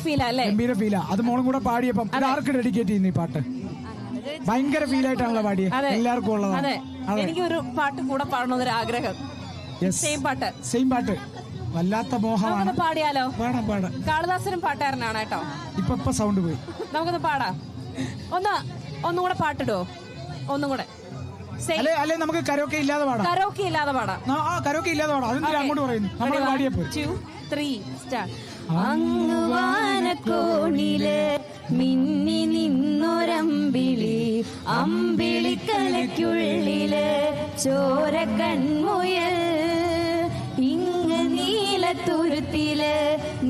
ഗംഭീര ഫീലാ. അത് മോളും കൂടെ പാടിയപ്പം ആർക്ക് ഡെഡിക്കേറ്റ് ചെയ്യുന്നു ഈ പാട്ട്? ഭയങ്കര ഫീലായിട്ടാണല്ലോ പാടിയത്, എല്ലാവർക്കും ഉള്ളതാണ്. എനിക്കൊരു പാട്ട് കൂടെ പാടണമെന്നൊരു ആഗ്രഹം. സെയിം പാട്ട് വല്ലാത്ത മോഹമാണ്. പാടിയാലോ? പാടാം. കാളിദാസനും പാട്ടുകാരനാണ് കേട്ടോ. ഇപ്പൊ സൗണ്ട് പോയി. നമുക്കൊന്ന് പാടാം. ഒന്നും കൂടെ പാട്ടിടോ? ഒന്നും കൂടെ. അല്ലെ നമുക്ക് കരോക്കെ ഇല്ലാതെ പാടാം. കരോക്കെ ഇല്ലാതെ പാടാം. അതെന്തിനാ അങ്ങോട്ട് പറയുന്നു? നമ്മൾ പാടിയപ്പോ 2, 3 സ്റ്റാർട്ട്. അങ്ങുവാനക്കോണില് മിന്നി നിന്നൊരമ്പിളി, അമ്പിളിക്കലയ്ക്കുള്ളില് ചോര കൺമുയൽ, ഇങ്ങ് നീലത്തുരുത്തില്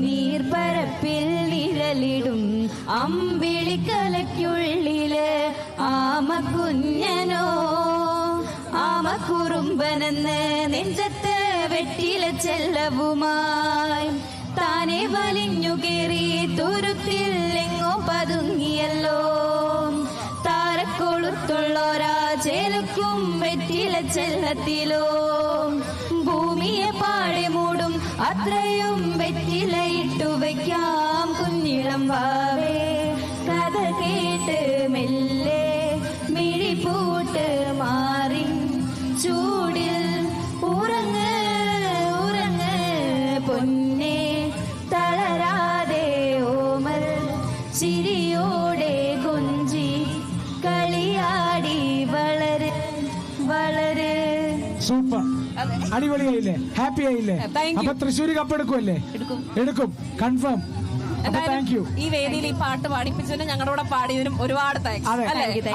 നീർപ്പരപ്പിൽ നിഴലിടും അമ്പിളിക്കലയ്ക്കുള്ളില് ആമക്കുഞ്ഞനോ ആമക്കുറുമ്പനെന്ന് നെഞ്ചത്ത് വെട്ടില ചെല്ലവുമായി താനെ വലിഞ്ഞു കേറി തുരുത്തിൽ എങ്ങോ പതുങ്ങിയല്ലോ. താരക്കൊളുത്തുള്ളോരാ ചേലക്കും വെറ്റില ചെല്ലത്തിലോ, ഭൂമിയെ പാടെ മൂടും അത്രയും വെറ്റിലയിട്ടു വയ്ക്കാം കുഞ്ഞിളം വാവേ. കഥ കേട്ട് മെല്ലെ മിഴിപൂട്ട് മാറി ചൂടിൽ ഉറങ്ങ് പൊന്നെ, തളരാതെ ഓമൽ ചിരിയോടെ കൊഞ്ചി കളിയാടി വളര്. സൂപ്പർ, അടിപൊളിയായില്ലേ? ഹാപ്പി ആയില്ലേ? അപ്പൊ തൃശ്ശൂര് കപ്പ് എടുക്കുമല്ലേ? എടുക്കും, കൺഫേം. ഈ വേദിയിൽ ഈ പാട്ട് പാടിപ്പിച്ചതിന് ഞങ്ങളുടെ പാടിയതിനും ഒരുപാട് താങ്ക്സ്.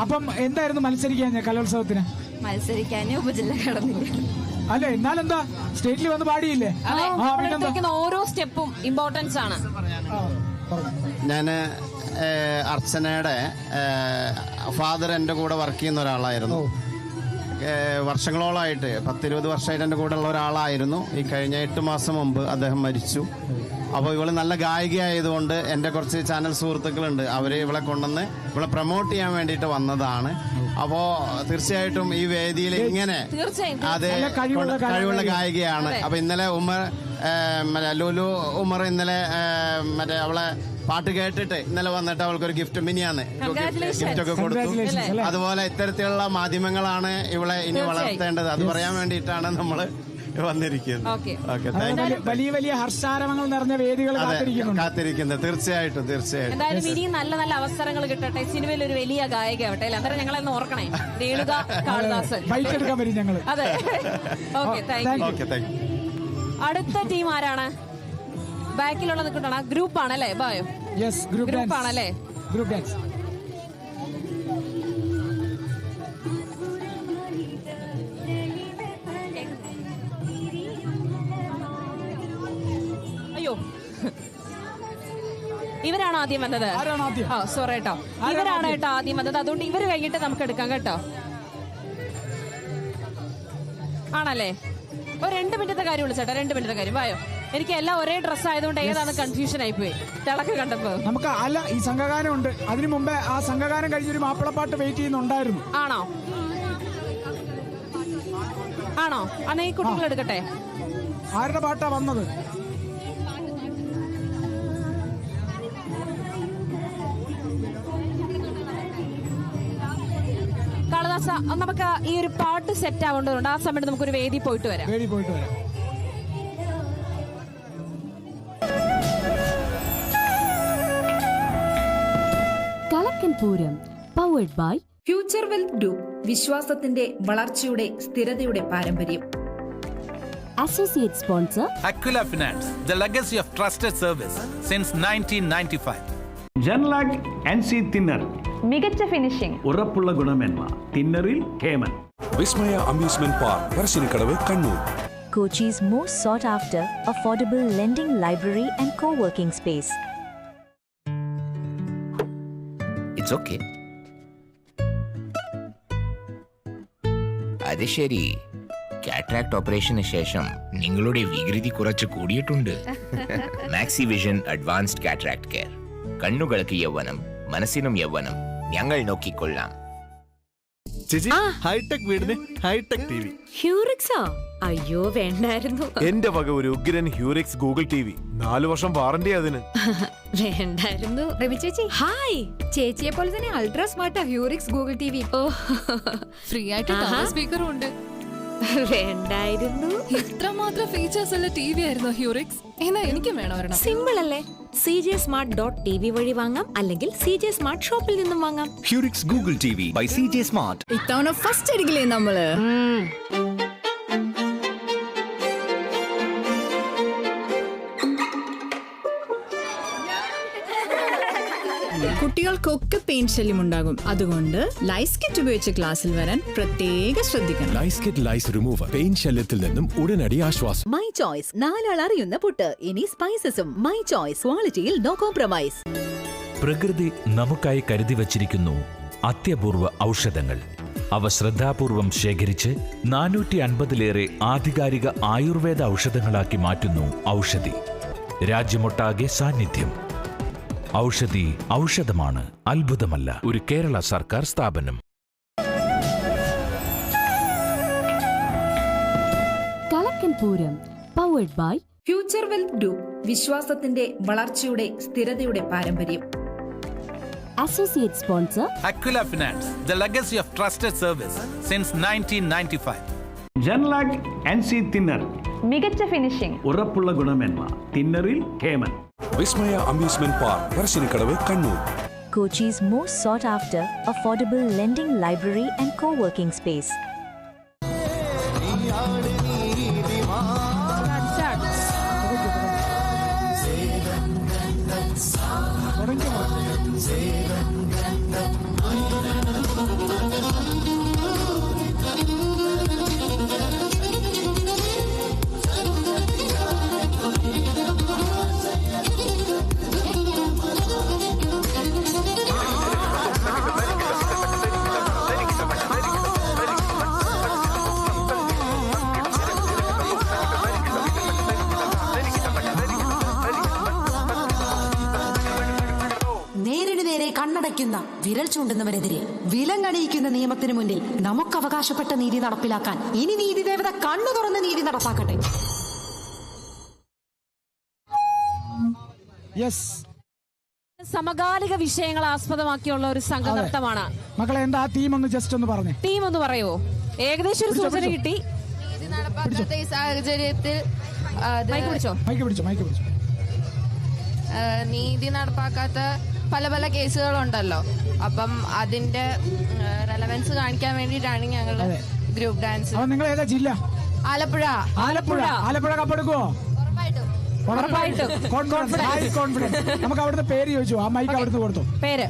അപ്പം എന്തായിരുന്നു മത്സരിക്കാൻ കലോത്സവത്തിന്? മത്സരിക്കാൻ ഉപജില്ല കടന്നില്ല. അല്ലെ, എന്നാലെന്താ സ്റ്റേറ്റിൽ വന്ന് പാടിയില്ലേ? ഓരോ സ്റ്റെപ്പും ഇമ്പോർട്ടൻസ് ആണ്. ഞാന് അർച്ചനയുടെ ഫാദർ എൻ്റെ കൂടെ വർക്ക് ചെയ്യുന്ന ഒരാളായിരുന്നു. വർഷങ്ങളോളമായിട്ട് 10-20 വർഷമായിട്ട് എൻ്റെ കൂടെ ഉള്ള ഒരാളായിരുന്നു. ഈ കഴിഞ്ഞ 8 മാസം മുമ്പ് അദ്ദേഹം മരിച്ചു. അപ്പോൾ ഇവള് നല്ല ഗായികയായതുകൊണ്ട് എൻ്റെ കുറച്ച് ചാനൽ സുഹൃത്തുക്കളുണ്ട്, അവർ ഇവളെ കൊണ്ടുവന്ന് ഇവളെ പ്രൊമോട്ട് ചെയ്യാൻ വേണ്ടിയിട്ട് വന്നതാണ്. അപ്പോൾ തീർച്ചയായിട്ടും ഈ വേദിയിൽ ഇങ്ങനെ അത് കഴിവുള്ള ഗായികയാണ്. അപ്പൊ ഇന്നലെ ലുലു ഉമർ ഇന്നലെ മറ്റേ അവളെ പാട്ട് കേട്ടിട്ട് ഇന്നലെ വന്നിട്ട് അവൾക്കൊരു ഗിഫ്റ്റ് മിനിയാന്ന് ഗിഫ്റ്റൊക്കെ കൊടുത്തു. അതുപോലെ ഇത്തരത്തിലുള്ള മാധ്യമങ്ങളാണ് ഇവളെ ഇനി വളർത്തേണ്ടത്. അത് പറയാൻ വേണ്ടിയിട്ടാണ് നമ്മള് വന്നിരിക്കുന്നത്. വലിയ വലിയ ഹർഷാരവങ്ങൾ നിറഞ്ഞ വേദികൾ കാത്തിരിക്കുന്നത്. തീർച്ചയായിട്ടും എന്തായാലും ഇനിയും നല്ല നല്ല അവസരങ്ങൾ കിട്ടട്ടെ. സിനിമയിൽ ഒരു വലിയ ഗായിക ആവട്ടെ. അന്നേരം ഞങ്ങളെ ഓർക്കണേ. രേണുക കാളിദാസൻ എടുക്കാൻ വരും ഞങ്ങൾ. അതെ, ഓക്കെ, താങ്ക് യു. അടുത്ത ടീം ആരാണ്? ബാക്കിലുള്ള നിൽക്കണ ഗ്രൂപ്പ് ആണല്ലേ? ബായോ, ഗ്രൂപ്പ് ആണല്ലേ? Group dance. അയ്യോ, ഇവരാണ് ആദ്യം വന്നത്. സോറി കേട്ടോ, ഇവരാണ് കേട്ടോ ആദ്യം വന്നത്. അതുകൊണ്ട് ഇവര് കഴിഞ്ഞിട്ട് നമുക്ക് എടുക്കാം കേട്ടോ. ആണല്ലേ? ഒരു 2 മിനിറ്റത്തെ കാര്യം വിളിച്ചേട്ടാ, 2 മിനിറ്റത്തെ കാര്യം. വായോ, എനിക്ക് എല്ലാം ഒരേ ഡ്രസ് ആയതുകൊണ്ട് ഏതാണ് കൺഫ്യൂഷൻ ആയിപ്പോയി തിളക്ക് കണ്ടപ്പോ. നമുക്ക് അല്ല, ഈ സംഘഗാനം ഉണ്ട്. അതിനു മുമ്പേ ആ സംഘഗാനം കഴിഞ്ഞൊരു മാപ്പിളപ്പാട്ട് വെയിറ്റ് ചെയ്യുന്നുണ്ടായിരുന്നു. ആണോ? അന്ന് ഈ കുട്ടികൾ എടുക്കട്ടെ. ആരുടെ പാട്ടാ വന്നത്? കാളിദാസ, നമുക്ക് ഈ ഒരു പാട്ട് സെറ്റ് ആവേണ്ടതുണ്ട്. ആ സമയത്ത് നമുക്കൊരു വേദി പോയിട്ട് വരാം. Kalakkan Pooram powered by future wealth group. വിശ്വാസത്തിന്റെ വളർച്ചയുടെ സ്ഥിരതയുടെ പാരമ്പര്യം. Associate sponsor Aquila Finance, the legacy of trusted service since 1995. ജൻലാഗ് NC തിന്നർ, മികച്ച ഫിനിഷിംഗ്, ഉറപ്പുള്ള ഗുണമേന്മ. തിന്നറിൽ ഹേമൻ. Vismaya amusement park, Parassinikadavu, Kannur. Kochi's most sought after affordable lending library and co-working space. It's okay. അത് ശരി, കാറ്ററാക്ട് ഓപ്പറേഷന് ശേഷം നിങ്ങളുടെ വികൃതി കുറച്ച് കൂടിയിട്ടുണ്ട്. Maxi vision advanced cataract care. കണ്ണുകൾക്ക് യൗവനം, മനസ്സിനും യൗവനം. ഞങ്ങൾ നോക്കിക്കൊള്ളാം. ചേച്ചി, ഹൈടെക് വീടിന് ഹൈടെക് ടിവി. ഹ്യൂറിക്സാ? അയ്യോ വേണ്ടായിരുന്നു. എന്റെ വക ഒരു ഉഗ്രൻ ഹ്യൂറിക്സ് ഗൂഗിൾ TV 4 വർഷം വാറന്റി അതിന്. വേണ്ടായിരുന്നു. രവി ചേച്ചി ഹായ്. ചേച്ചിയെ പോലെ തന്നെ അൾട്രാ സ്മാർട്ട് ഹ്യൂറിക്സ് ഗൂഗിൾ TV. ഓ ഫ്രീ ആയിട്ട് സ്പീക്കറും ഉണ്ട്. വേണ്ടായിരുന്നു. ഇത്രമാത്രം ഫീച്ചേഴ്സ് ഉള്ള TV ആയിരുന്നു ഹ്യൂറിക്സ്. എന്നാ എനിക്കും വേണം ഒരെണ്ണം. സിമ്പിൾ അല്ലേ? cjsmart.tv വഴി വാങ്ങാം, അല്ലെങ്കിൽ CJ സ്മാർട്ട് ഷോപ്പിൽ നിന്നും വാങ്ങാം. ഹ്യൂറിക്സ് Google TV by CJ Smart. ഇത്തവണ ഫസ്റ്റ് അടിക്കില്ലേ നമ്മള്? കുട്ടികൾക്കൊക്കെ പെയിൻ ശല്യം ഉണ്ടാകും. അതുകൊണ്ട് ലൈസ് കിറ്റ് ഉപയോഗിച്ച് ക്ലാസ്സിൽ വരാൻ പ്രത്യേകം ശ്രദ്ധിക്കണം. ലൈസ് കിറ്റ് ലൈസ് റിമൂവർ പെയിൻ ശല്യത്തിൽ നിന്നും ഉടനടി ആശ്വാസം. മൈ ചോയ്സ്, 4 ആൾ അറിയുന്ന പുട്ട്. ഇനി സ്പൈസസും. മൈ ചോയ്സ്, ക്വാളിറ്റിയിൽ നോ കോംപ്രമൈസ്. പ്രകൃതി നമുക്കായി കരുതി വച്ചിരിക്കുന്നു അത്യപൂർവ ഔഷധങ്ങൾ. അവ ശ്രദ്ധാപൂർവം ശേഖരിച്ച് 450-ലേറെ ആധികാരിക ആയുർവേദ ഔഷധങ്ങളാക്കി മാറ്റുന്നു ഔഷധി. രാജ്യമൊട്ടാകെ സാന്നിധ്യം. ഔഷധി ഔഷധമാണ്, അത്ഭുതമല്ല. ഒരു കേരള സർക്കാർ സ്ഥാപനം. Kalakkan Pooram powered by future wealth group, വിശ്വാസത്തിന്റെ വളർച്ചയുടെ സ്ഥിരതയുടെ പാരമ്പര്യം. Associate sponsor Aquila Finance, the legacy of trusted service since 1995. ജെൻലാഗ് NC തിന്നർ. മികച്ച ഫിനിഷിംഗ്, ഉറപ്പുള്ള ഗുണമേന്മ. തിന്നറിൽ ഹേമൻ. Vismaya amusement park Parassinikadavu Kannur. Kochi's most sought after affordable lending library and co-working space. കണ്ണടയ്ക്കുന്ന വിരൽ ചൂണ്ടുന്നവരെതിരെ വിലങ്ങണിയിക്കുന്ന നിയമത്തിന് മുന്നിൽ നമുക്ക് അവകാശപ്പെട്ട നീതി നടപ്പിലാക്കാൻ ഇനി നീതി ദേവത കണ്ണു തുറന്ന് നീതി നടപ്പാക്കട്ടെ. സമകാലിക വിഷയങ്ങൾ ആസ്പദമാക്കിയുള്ള ഒരു സംഘനൃത്തമാണ്. മക്കളെ എന്താ തീം ഒന്ന് ജസ്റ്റ് ഒന്ന് പറഞ്ഞേ. തീം ഒന്ന് പറയുമോ? ഏകദേശം ഒരു സൂചന കിട്ടി. നടപ്പാക്കാത്ത ഈ സാഹചര്യത്തിൽ നീതി നടപ്പാക്കാത്ത പല പല കേസുകളുണ്ടല്ലോ. അപ്പം അതിന്റെ റെലവൻസ് കാണിക്കാൻ വേണ്ടിയിട്ടാണ് ഞങ്ങൾ ഗ്രൂപ്പ് ഡാൻസ്. നിങ്ങൾ ഏതാ ജില്ല? ആലപ്പുഴ. ആലപ്പുഴ കപ്പെടുക്കുവോ? നമുക്ക് അവിടുത്തെ പേര് ചോദിച്ചു. ആ മൈക്ക് അവിടുന്ന് കൊടുത്തു. പേര്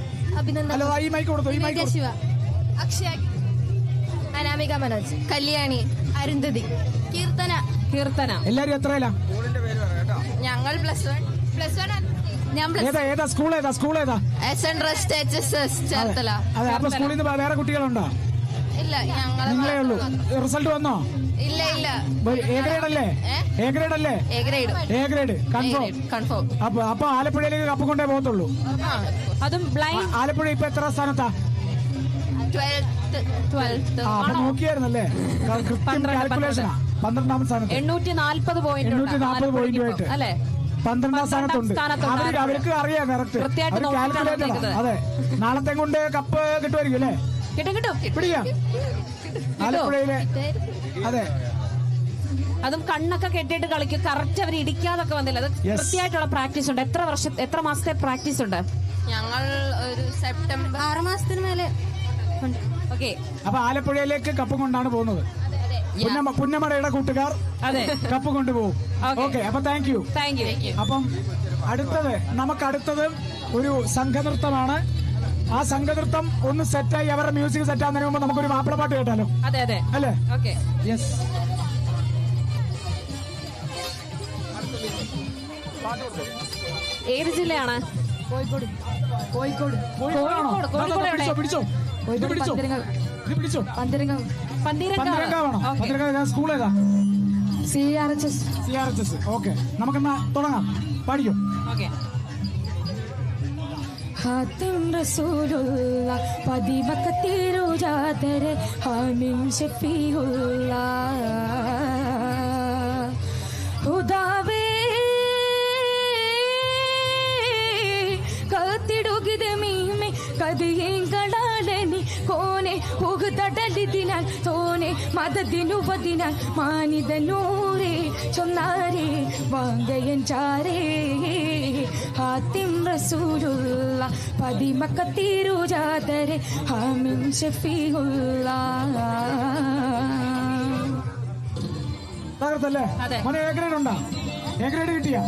ഹലോ, ഈ മൈക്ക് കൊടുത്തു. ഈ മൈക്ക് അക്ഷയ, അനാമിക മനോജ്, കല്യാണി, അരുന്ധതി, കീർത്തന. എല്ലാരും എത്രയിലാ? ഞങ്ങൾ +1. ഏതാ സ്കൂൾ ഏതാ? ചേർത്തല. അതെ, അപ്പൊ സ്കൂളിൽ നിന്ന് വേറെ കുട്ടികളുണ്ടോ? ഇല്ല, നിങ്ങളേ ഉള്ളൂ. റിസൾട്ട് വന്നോ? ഇല്ല. A grade confirm. അപ്പൊ ആലപ്പുഴയിലേക്ക് കപ്പ് കൊണ്ടേ പോകത്തുള്ളൂ. അതും ആലപ്പുഴ ഇപ്പൊ എത്ര സ്ഥാനത്താ? 12th. അപ്പൊ നോക്കിയായിരുന്നല്ലേ? കാൽക്കുലേഷനാ. 12ാം സ്ഥാനത്ത് 840 പോയിന്റ് അല്ലേ? 12ാം സ്ഥാനത്തുണ്ട്. അവർക്ക് അറിയാം കറക്റ്റ്. കാൽക്കുലേറ്റർ. അതെ, നാളത്തെ കൊണ്ട് കപ്പ് കിട്ടുമായിരിക്കും അല്ലേ? കിട്ടും. പിടിക്കാം ആലപ്പുഴയിലെ. അതെ, അതും കണ്ണൊക്കെ കെട്ടിയിട്ട് കളിക്കും. കറക്റ്റ് അവർ ഇടിക്കാതൊക്കെ വന്നില്ല. അത് കൃത്യമായിട്ടുള്ള പ്രാക്ടീസ് ഉണ്ട്. എത്ര മാസത്തെ പ്രാക്ടീസ് ഉണ്ട്? ഞങ്ങൾ ഒരു സെപ്റ്റംബർ 6 മാസത്തിന് മേലെ. ഓക്കെ, അപ്പൊ ആലപ്പുഴയിലേക്ക് കപ്പ് കൊണ്ടാണ് പോകുന്നത്. പുന്നമടയുടെ കൂട്ടുകാർ കപ്പ് കൊണ്ടുപോകും. ഓക്കെ, അപ്പൊ താങ്ക് യു. അപ്പം അടുത്തത് ഒരു സംഘനൃത്തമാണ്. ആ സംഘനൃത്തം ഒന്ന് സെറ്റായി അവരുടെ മ്യൂസിക് സെറ്റാകുന്നതിന് മുമ്പ് നമുക്കൊരു മാപ്പിളപ്പാട്ട് കേട്ടാലോ? അല്ലേ? യെസ്. ഏത് ജില്ലയാണ്? കോഴിക്കോട്. പന്തീരങ്കാവാണോ? സ്കൂൾ ഏതാ? CRHS. ഓക്കെ, നമുക്കെന്നാ തുടങ്ങാം. പാടിക്കോ. ഖാതിം റസൂലുള്ള പതിവക്കത്തിരു ജാതരെ ഹാമിം ഷഫീഉള്ള ಖುದಾವೇ ಕತ್ತಿಡುಗಿದೆ ಮೀಮೆ കതിയങ്ങളാലനി കോനെ പോകുതടലിതിനാൽ തോനെ മതദിനുവതിനാൽ മാനിതനൂരേ ചൊന്നാരേ വാങ്കയൻ ചാരേ ഹാത്തിം റസൂലുള്ള പതിമക്ക തീരുജാതരെ ഹാമിം ഷഫീഉള്ള. തകർത്തല്ലേ മോനെ? എ ഗ്രേഡ് ഉണ്ടോ? എ ഗ്രേഡ് കിട്ടിയ?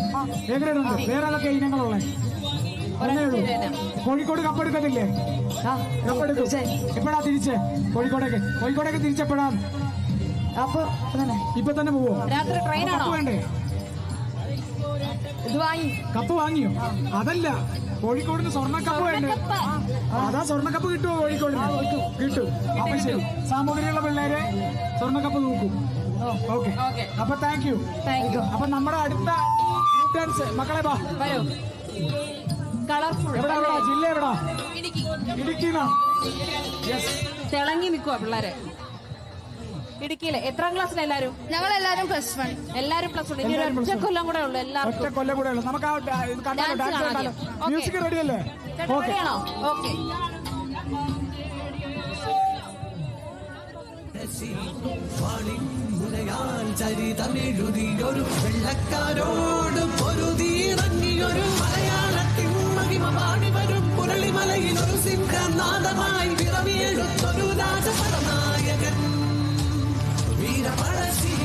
എ ഗ്രേഡ് ഉണ്ട്. വേറെ ആളൊക്കെ ഇനങ്ങളുള്ള കോഴിക്കോട് കപ്പെടുക്കത്തില്ലേ? കപ്പെടുക്കും. എപ്പോഴാ തിരിച്ച് കോഴിക്കോടേക്ക് തിരിച്ചെപ്പോഴാണ്? അപ്പൊ ഇപ്പൊ തന്നെ പോവോ? രാത്രി ട്രെയിനാണോ? വേണ്ടേ? കപ്പ് വാങ്ങിയോ? അതല്ല, കോഴിക്കോടിന് സ്വർണ്ണക്കപ്പ് വേണ്ടേ? അതാ സ്വർണ്ണക്കപ്പ് കിട്ടുമോ കോഴിക്കോടിന്? കിട്ടും. അപ്പൊ ശരി, സാമൂഹികയുള്ള പിള്ളേരെ സ്വർണ്ണക്കപ്പ് നോക്കും. ഓക്കെ, അപ്പൊ താങ്ക് യു. അപ്പൊ നമ്മുടെ അടുത്ത ഗ്രൂപ്പ് ഡാൻസ് മക്കളെ വാ. കളർഫുൾ. എവിടാ ജില്ല? എവിടാ? ഇടുക്കിന്നാ? തിളങ്ങി നിൽക്കുവാ പിള്ളേരെ. ഇടുക്കിയിലെ എത്രാം ക്ലാസ്സിൽ എല്ലാരും? ഞങ്ങളെല്ലാരും +1. എല്ലാരും +1. ഇനി ഒരു ഒറ്റ കൊല്ലം കൂടെ ഉള്ളു. എല്ലാവർക്കും ഒറ്റ കൊല്ലം കൂടെ ഉള്ളു. നമുക്ക് മ്യൂസിക് റെഡി അല്ലേ? റെഡിയാണോ? ഓക്കെ. ചരിതമെഴുതിയൊരു വെള്ളക്കാരോട് പൊരുതിയിറങ്ങിയൊരു മലയാളത്തിൻ മഹിമ പാടി വരും പുരളിമലയിൽ ഒരു സിംഹനാദമായി വിറവിയെഴുത്തൊരു രാജപരനായകൻ വീരപഴശ്ശി.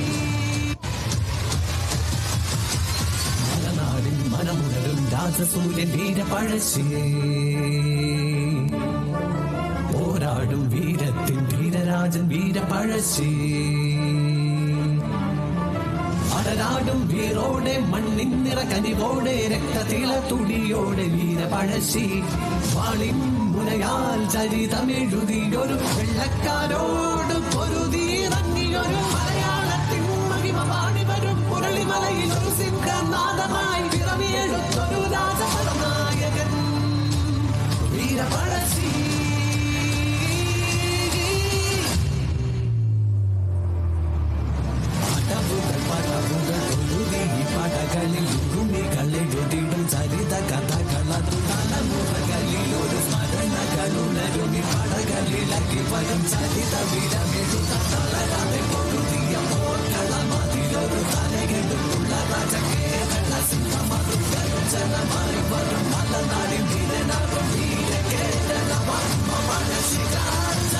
മലനാടിൻ മനമുണരും രാജസൂര്യൻ വീരപഴശ്ശി. പോരാടും വീരത്തിൻ വീരരാജൻ വീരപഴശ്ശി. അടരാടും വീരോടെ മണ്ണിൻ നിറകനിവോടെ രക്തത്തിള തുടിയോടെ വീരപഴശ്ശി. വാളിൻ മുനയാൽ ചരിതമെഴുതിയൊരു വെള്ളക്കാരോട് പൊരുതിയിറങ്ങിയൊരു മലയാളത്തിൻ മഹിമ പാടി വരും പുരളിമലയിൽ ഒരു സിംഹനാദമായി വിറവിയെഴുത്തൊരു രാജപരനായകൻ വീരപഴശ്ശി. പടകളിൽ ഭൂമികളെഴുതിടും ചരിത കഥകളതു തലമുറകളിൽ ഒരു സ്മരണകളുണരുമി പടകളിലക്കി വരും ചരിത വിരമെഴുത തളരാതെ പൊരുതിയ പോർക്കളമതിലൊരു തലയെടുത്തുള്ള രാജകേരള സിംഹമറുകളും ജനമായി വരും മലനാടിൻ വീരനാകും വീരകേരള പഴശ്ശി രാജ.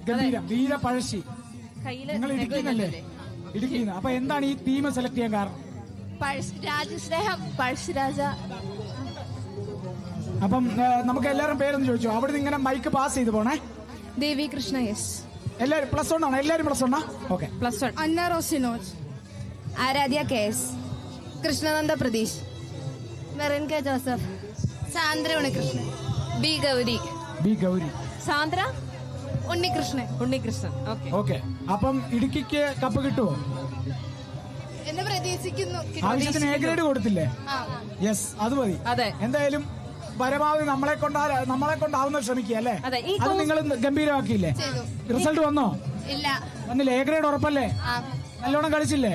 ഗംഭീരം. വീരപഴശ്ശി. നിങ്ങൾ ഇടുക്കിന്നല്ലേ? ഇടുക്കിന്ന്. അപ്പൊ എന്താണ് ഈ തീം സെലക്ട് ചെയ്യാൻ കാരണം? രാജസ്നേഹം, പഴശ്ശിരാജ. അപ്പം നമുക്ക് എല്ലാവരും പേരൊന്ന് ചോദിച്ചു. അവിടെ ഇങ്ങനെ മൈക്ക് പാസ് ചെയ്ത് പോണേ. ദേവി കൃഷ്ണ. യെസ്. എല്ലാവരും +1 ആണോ? എല്ലാവരും +1? Okay. +1. Anna Rosinoj, Aaradhya KS, Krishnananda Pratheesh, Merin K Joseph, Sandra Unnikrishnan, B Gauri, Sandra Unnikrishnan. Okay. അപ്പം ഇടുക്കിക്ക് കപ്പ് കിട്ടുമോ എന്ന് പ്രതീക്ഷിക്കുന്നു. ആവശ്യത്തിന് എ ഗ്രേഡ് കൊടുത്തില്ലേ? യെസ്, അത് മതി. എന്തായാലും പരമാവധി നമ്മളെ കൊണ്ടാവുന്ന ശ്രമിക്കുക അല്ലേ? അത് നിങ്ങൾ ഗംഭീരമാക്കിയില്ലേ? റിസൾട്ട് വന്നോ? ഇല്ല, വന്നില്ല. എ ഗ്രേഡ് ഉറപ്പല്ലേ? നല്ലോണം കളിച്ചില്ലേ?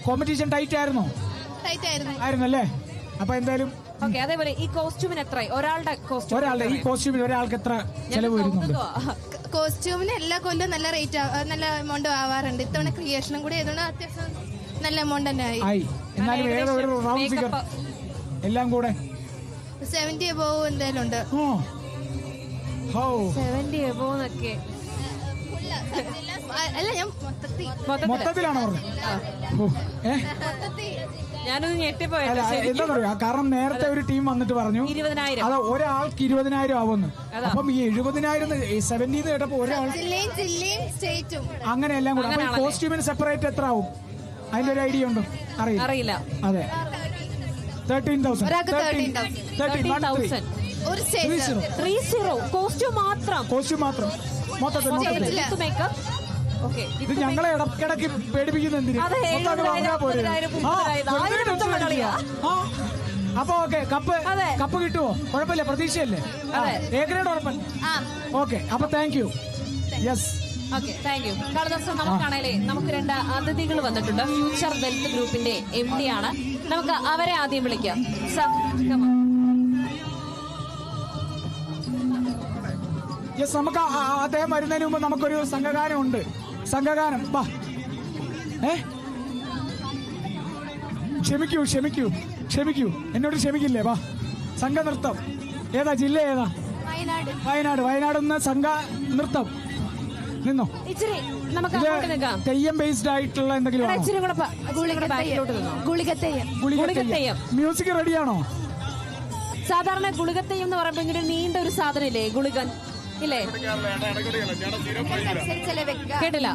Competition tight ആയിരുന്നല്ലേ? അപ്പൊ എന്തായാലും അതേപോലെ ഈ കോസ്റ്റ്യൂമിന് എത്ര? ഒരാളുടെ ഈ കോസ്റ്റ്യൂമിന് ഒരാൾക്ക് എത്ര ചെലവ് വരുന്നുണ്ട്? കോസ്റ്റ്യൂമിന് എല്ലാ കൊല്ലം നല്ല റേറ്റ്, നല്ല എമൗണ്ട് ആവാറുണ്ട്. ഇത്തവണ ക്രിയേഷനും കൂടി ആയതുകൊണ്ട് അത്യാവശ്യം നല്ല എമൗണ്ട് തന്നെ ആയി. എന്നാലും ഏതോ ഒരു റൗണ്ട് ഫിഗർ എല്ലാം കൂടെ 70 above എന്തായാലും ഉണ്ട്. 70 above എന്നൊക്കെ അല്ല, ഞാൻ മൊത്തത്തിലാണോ പറഞ്ഞത്? ഞാനൊന്ന് ഞെട്ടിപ്പോയത്. എന്താ പറയാ, കാരണം നേരത്തെ ഒരു ടീം വന്നിട്ട് പറഞ്ഞു 20,000. അത് ഒരാൾക്ക് 20,000 ആവുന്നു. അപ്പം ഈ 70,000 70 കേട്ടപ്പോ ഒരാൾ അങ്ങനെ എല്ലാം കൂടെ. കോസ്റ്റ്യൂമിന് സെപ്പറേറ്റ് എത്ര ആവും? അതിന്റെ ഒരു ഐഡിയ ഉണ്ടോ? അറിയില്ല. അതെ, 13,000. 30 കോസ്റ്റ്യൂം മാത്രം മൊത്തത്തിൽ. ഇത് ഞങ്ങളെ ഇടയ്ക്കിടയ്ക്ക് പേടിപ്പിക്കുന്ന എന്തിനാ? അപ്പൊ ഓക്കെ, കപ്പ് കിട്ടുമോ? കുഴപ്പമില്ല, പ്രതീക്ഷയല്ലേ? എ ഗ്രേഡ് ഉറപ്പല്ലേ? ഓക്കെ, അപ്പൊ thank you. Yes, okay, thank you. Kalidas, നമുക്കാണേലേ നമുക്ക് 2 അതിഥികൾ വന്നിട്ടുണ്ട്. ഫ്യൂച്ചർ വെൽത്ത് ഗ്രൂപ്പിന്റെ MD ആണ്. നമുക്ക് അവരെ ആദ്യം വിളിക്കാം. യെസ്, നമുക്ക് അദ്ദേഹം വരുന്നതിന് മുമ്പ് നമുക്കൊരു സംഘഗാനം ഉണ്ട്. സംഘഗാനം, വാ. ക്ഷമിക്കൂ, എന്നോട് ക്ഷമിക്കില്ലേ? വാ, സംഘനൃത്തം. ഏതാ ജില്ല? ഏതാ? വയനാട് നിന്ന് സംഘ നൃത്തം. നിന്നോ. നമുക്ക് തെയ്യം ബേസ്ഡ് ആയിട്ടുള്ള എന്തെങ്കിലും മ്യൂസിക് റെഡിയാണോ? സാധാരണ ഗുളികത്തെയ്യം എന്ന് പറയുമ്പോ ഇങ്ങനെ നീണ്ട ഒരു സാധനം ഇല്ലേ, ഗുളികൻ ഇല്ലേ? കേട്ടില്ല.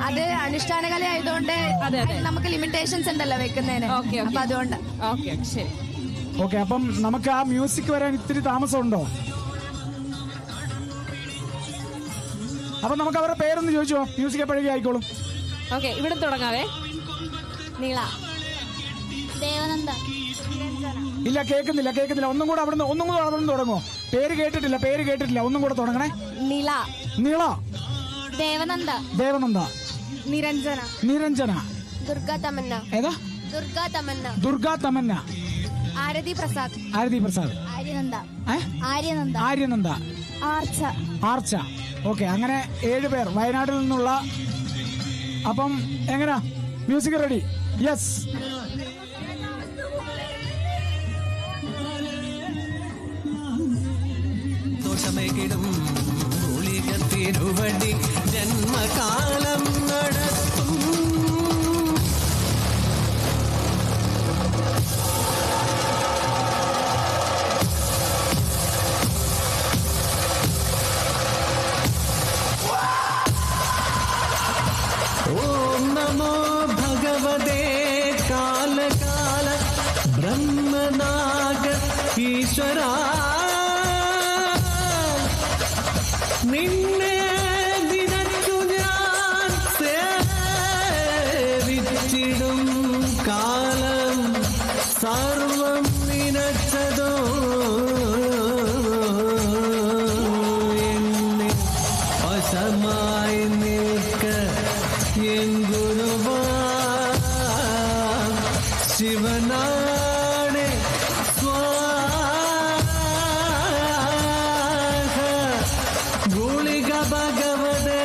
അത് അനുഷ്ഠാന കല ആയതുകൊണ്ട് നമുക്ക് ലിമിറ്റേഷൻസ് ഉണ്ടല്ലോ വെക്കുന്നതിന്. അപ്പൊ അതുകൊണ്ട് ശരി. ഓക്കെ, അപ്പം നമുക്ക് ആ മ്യൂസിക് വരാൻ ഇത്തിരി താമസമുണ്ടോ? അപ്പൊ നമുക്ക് അവരുടെ പേരൊന്ന് ചോദിച്ചോ. മ്യൂസിക് എപ്പോഴേക്കും ആയിക്കോളും. ഓക്കെ, ഇവിടെ തുടങ്ങാവേ. നീള, ദേവനന്ദ. ഇല്ല, കേൾക്കുന്നില്ല. ഒന്നും കൂടെ അവിടുന്ന് തുടങ്ങോ. പേര് കേട്ടിട്ടില്ല. ഒന്നും കൂടെ തുടങ്ങണേ. നീള, ദേവനന്ദ, നിരഞ്ജന, ഏതാ? ദുർഗാ തമന്ന, ആരതി പ്രസാദ്, ആര്യനന്ദ, ആർച്ച. ഓക്കെ, അങ്ങനെ 7 പേർ വയനാട്ടിൽ നിന്നുള്ള. അപ്പം എങ്ങനാ, മ്യൂസിക് റെഡി? യെസ്. ദോഷമേകിടും ഗുളികത്തിരുവടി ജന്മകാലം നടത്തും. ഓം നമോ ഭഗവതേ കാലകാല ബ്രഹ്മനാഗ ഈശ്വര. നിന്നെ നിനച്ചു ഞാൻ സേവിച്ചിടും കാലം സർവം നിനച്ചതോ എന്നെ വശമായി നിൽക്ക എൻ ഗുരുവാ ശിവനാണെ ഗുളിക ഭഗവതേ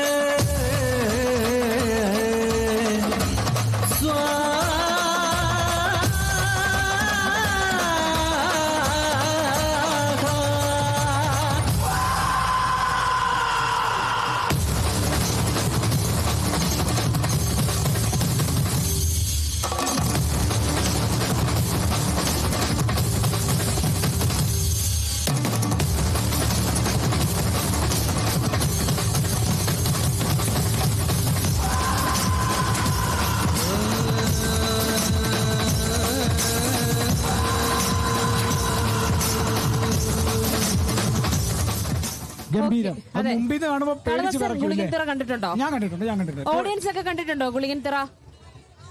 ഗംഭീരം. മുമ്പിൽ കാണുമ്പോ ഗുളികൻതിറ കണ്ടിട്ടുണ്ടോ? ഞാൻ കണ്ടിട്ടുണ്ട്. ഓഡിയൻസ് ഒക്കെ കണ്ടിട്ടുണ്ടോ ഗുളികൻതിറ?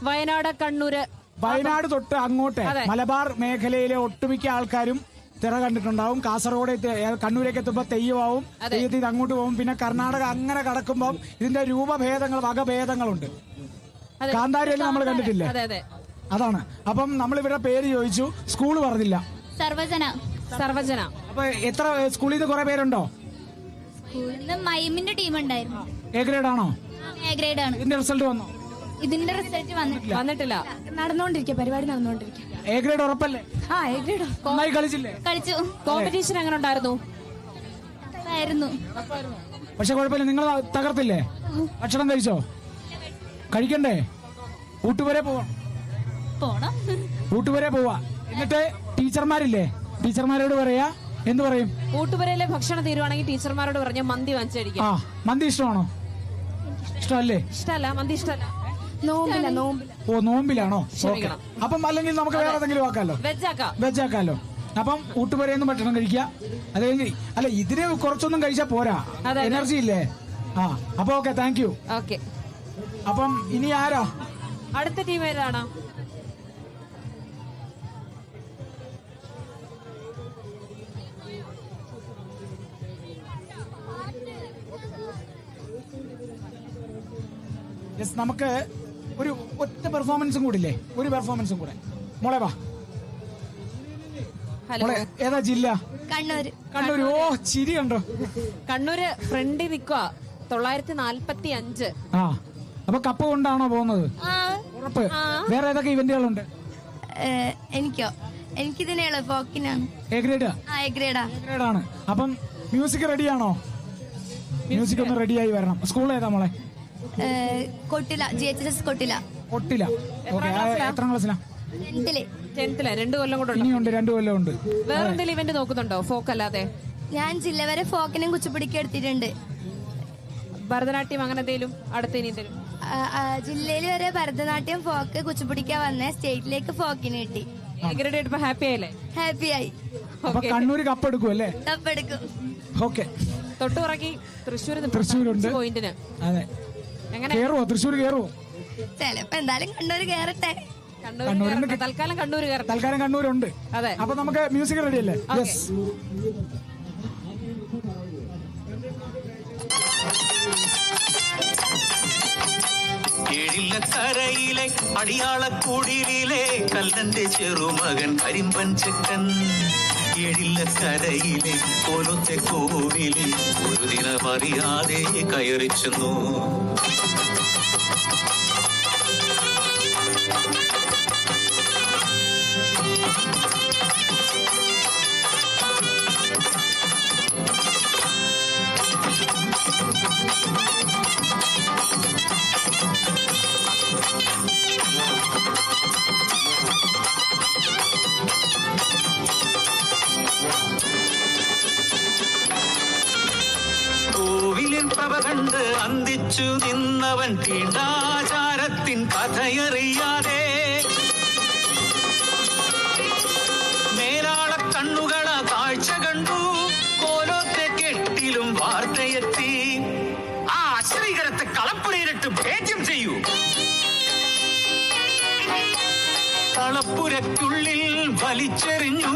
വയനാട്, കണ്ണൂര്, വയനാട് തൊട്ട് അങ്ങോട്ട് മലബാർ മേഖലയിലെ ഒട്ടുമിക്ക ആൾക്കാരും തിറ കണ്ടിട്ടുണ്ടാവും. കാസർഗോഡ് കണ്ണൂരേക്ക് എത്തുമ്പോ തെയ്യമാവും, തെയ്യത്തിൽ അങ്ങോട്ട് പോകും. പിന്നെ കർണാടക അങ്ങനെ കടക്കുമ്പോൾ ഇതിന്റെ രൂപഭേദങ്ങൾ, വകഭേദങ്ങളുണ്ട്. കാന്താരിയിൽ നമ്മൾ കണ്ടിട്ടില്ലേ? അതാണ്. അപ്പം നമ്മൾ ഇവരുടെ പേര് ചോദിച്ചു, സ്കൂള് പറഞ്ഞില്ല. സർവജന. അപ്പൊ എത്ര സ്കൂളിൽ നിന്ന് കുറെ പേരുണ്ടോ? മൈമിന്റെ ടീം ഉണ്ടായിരുന്നു. എ ഗ്രേഡ് ആണോ? എ ഗ്രേഡ് ആണ്. ഇതിന്റെ റിസൾട്ട് വന്നോ? ഇതിന്റെ റിസൾട്ട് വന്നിട്ടില്ല. പരിപാടി നടന്നുകൊണ്ടിരിക്കുക. എ ഗ്രേഡ് ഉറപ്പല്ലേ? A grade. നന്നായി കളിച്ചില്ലേ? കളിച്ചു. കോമ്പറ്റീഷൻ എങ്ങനെ ഉണ്ടായിരുന്നു? പക്ഷെ കുഴപ്പമില്ല, നിങ്ങൾ തകർത്തില്ലേ? ഭക്ഷണം കഴിച്ചോ? കഴിക്കണ്ടേ? ഊട്ടുവരെ പോവാം. ഊട്ടുവരെ പോവാ. എന്നിട്ട് ടീച്ചർമാരില്ലേ, ടീച്ചർമാരോട് പറയാ. എന്ത് പറയും? ഊട്ടുപുരയിലെ ഭക്ഷണം തീരുവാണെങ്കിൽ ടീച്ചർമാരോട് പറഞ്ഞ മന്തി വാങ്ങിച്ചടിക്കും. മന്തി ഇഷ്ടമാണോ? ഇഷ്ടമല്ലേ? ഇഷ്ടമല്ല, മന്തി ഇഷ്ടമല്ല. നോമ്പിലാണോ? അപ്പം അല്ലെങ്കിൽ നമുക്ക് വേറെ ഏതെങ്കിലും ആക്കാലോ, വെജാക്കാലോ. അപ്പം ഊട്ടുപുരയെന്ന് ഭക്ഷണം കഴിക്കുക. അത് കഴിഞ്ഞ് അല്ല, ഇതിന് കുറച്ചൊന്നും കഴിച്ചാൽ പോരാ, എനർജി ഇല്ലേ? അപ്പൊ ഓക്കെ, താങ്ക് യു. അപ്പം ഇനി ആരാ അടുത്ത ടീം? ഏതാണ്? യെസ്, നമുക്ക് ഒരു ഒറ്റ പെർഫോമൻസും കൂടില്ലേ? ഒരു പെർഫോമൻസും കൂടെ. മോളെ വാ. മോളെ ഏതാ ജില്ല? കണ്ണൂര്. ഓ ചിരി കണ്ടോ. കണ്ണൂര് ഫ്രണ്ടിൽ നിൽക്കുക. 945. ആ, അപ്പൊ കപ്പ് കൊണ്ടാണോ പോകുന്നത്? ഉറപ്പ്. വേറെ ഏതൊക്കെ ഇവന്റുകളുണ്ട്? എനിക്കിതിനെയുള്ള ഫോക്കിനാണ്. എ ഗ്രേഡാ? ആണ്. അപ്പം മ്യൂസിക് റെഡിയാണോ? മ്യൂസിക് ഒന്ന് റെഡിയായി വരണം. സ്കൂൾ ഏതാ മോളെ? കൊട്ടില, GHS കൊട്ടില. ഓക്കെ, എത്രാം ക്ലാസ്സിലാ? 10th. 2 കൊല്ലം കൂടെ ഇനിയുണ്ട്, 2 കൊല്ലം ഉണ്ട്. വേറെ എന്തെങ്കിലും ഇവന്റ് നോക്കുന്നുണ്ടോ ഫോക്ക് അല്ലാതെ? ഞാൻ ജില്ല വരെ ഫോക്കിനും കുച്ചിപ്പിടിക്കും എടുത്തിട്ടുണ്ട്. ഭരതനാട്യം അങ്ങനെ എന്തെങ്കിലും അടുത്ത ഇനി എന്തെങ്കിലും? ജില്ലയിൽ വരെ ഭരതനാട്യം, ഫോക്ക്, കുച്ചിപ്പിടിക്കാൻ വന്ന സ്റ്റേറ്റിലേക്ക് ഫോക്കിന് കിട്ടി. ഹാപ്പി ആയില്ലേ? ഹാപ്പി ആയി. കണ്ണൂര് കപ്പ് എടുക്കും അല്ലേ? കപ്പെടുക്കും. ഓക്കെ. തൊട്ടുപുറകി തൃശ്ശൂരുണ്ട് പോയിന്റിന്. അതെ. കേറുവോ? തൃശ്ശൂർ കേറുവോ? ചിലപ്പോ എന്തായാലും കണ്ണൂര് കേറട്ടെ. തൽക്കാലം കണ്ണൂരുണ്ട്. അതെ. അപ്പൊ നമുക്ക് മ്യൂസിക് റെഡി അല്ലേ? യെസ്. കരയിലെ അടിയാളക്കൂടിയിലെ കല്ലന്റെ ചെറുമകൻ കരിമ്പൻ ചെക്കൻ. കരയിലെ പോലത്തെ കോവിലിൽ ഒരു ദിനമറിയാതെ കയറി ചെന്നു. കണ്ട് അന്തിച്ചു നിന്നവൻ തീണ്ടാചാരത്തിൻ കഥയറിയാതെ മേലാള കണ്ണുകള കാഴ്ച കണ്ടു. കോലോത്തെ കെട്ടിലും വാർത്തയെത്തി. ആ അശ്രീകരത്തെ കളപ്പുരയിട്ട് ഭേദ്യം ചെയ്യൂ. കളപ്പുരയ്ക്കുള്ളിൽ വലിച്ചെറിഞ്ഞു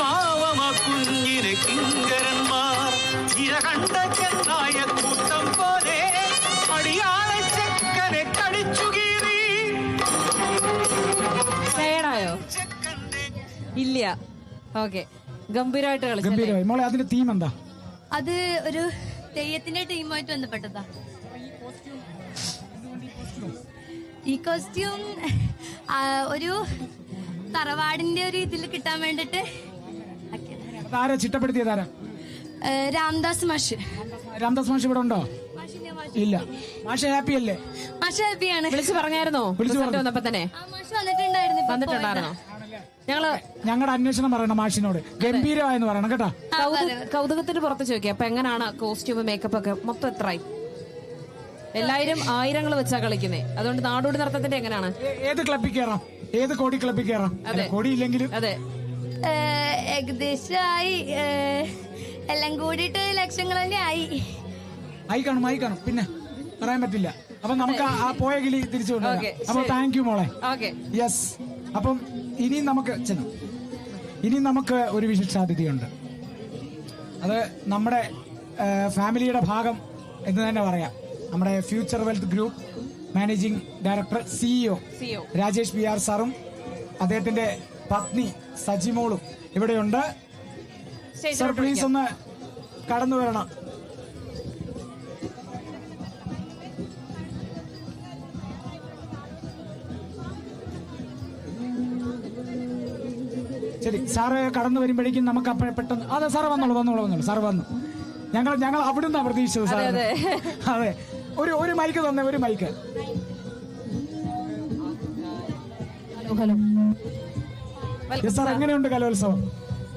പാവമാ കുഞ്ഞിനെ കിങ്കരന്മാർ. ഇര കണ്ട ചെന്നായ കൂട്ടം പോലെ അടിയാളെ ചെക്കനെ കടിച്ചു കീറി. ടയർഡായോ? ഇല്ല. ഓക്കെ, ഗംഭീരമായിട്ട് കളിച്ചു. മോളെ അതിന്റെ തീം എന്താ? അത് ഒരു തെയ്യത്തിന്റെ ടീമായിട്ട് ബന്ധപ്പെട്ടതാ. ഈ കോസ്റ്റ്യൂം ഒരു തറവാടിന്റെ ഒരു ഇതിൽ കിട്ടാൻ വേണ്ടിട്ട് ചിട്ടപ്പെടുത്തിയതാരാ? രാംദാസ് മാഷ്. രാംദാസ് മാഷ് ഇവിടെ ഉണ്ടോ? ഇല്ല. മാഷ് ഹാപ്പി അല്ലേ? മാഷ് ഹാപ്പിയാണ്. വിളിച്ചു പറഞ്ഞായിരുന്നോ? വന്നപ്പോ തന്നെ വന്നിട്ടുണ്ടായിരുന്നോ? ഞങ്ങളുടെ അന്വേഷണം പറയണം മാഷിനോട്. ഗംഭീരമായെന്ന് പറയണം കേട്ടോ. കൗതുകത്തിന് പുറത്ത് ചോദിക്കാം. അപ്പൊ എങ്ങനെയാണ് കോസ്റ്റ്യൂം, മേക്കപ്പ് ഒക്കെ മൊത്തം എത്രയായി? എല്ലാവരും ആയിരങ്ങൾ വെച്ചാ കളിക്കുന്നേ. അതുകൊണ്ട് നാടോടി നൃത്തത്തിന്റെ എങ്ങനെയാണ്? ഏത് ക്ലബിൽ കയറാം? ഏത് കോടി ക്ലബിൽ കയറാം? കോടി ഇല്ലെങ്കിലും അതെ, ഏകദേശമായി. എല്ലാം കൂടിയിട്ട് ലക്ഷങ്ങൾ തന്നെ ആയി കാണും. പിന്നെ പറയാൻ പറ്റില്ല. അപ്പൊ നമുക്ക് ആ പോയ കിളി തിരിച്ചു കൊണ്ടുവരാം. അപ്പൊ താങ്ക് യു മോളെ. യെസ്. അപ്പം ഇനി നമുക്ക് ഒരു വിശിഷ്ടാതിഥിയുണ്ട്. അത് നമ്മുടെ ഫാമിലിയുടെ ഭാഗം എന്ന് തന്നെ പറയാം. നമ്മുടെ future wealth group managing director CEO Rajesh PR സാറും അദ്ദേഹത്തിന്റെ പത്നി സജിമോളും ഇവിടെയുണ്ട്. സർ പ്ലീസ് ഒന്ന് കടന്നു വരണം. ശരി, സാറ് കടന്നു വരുമ്പോഴേക്കും നമുക്ക് അപ്പോഴേ പെട്ടെന്ന്. അതെ, സാറ് വന്നോളൂ. സാറ് വന്നു. ഞങ്ങൾ അവിടുന്ന് പ്രതീക്ഷിച്ചത് സാർ. അതെ, ഒരു മൈക്ക് തന്നെ. ഒരു മൈക്ക്. സാർ, എങ്ങനെയുണ്ട് കലോത്സവം?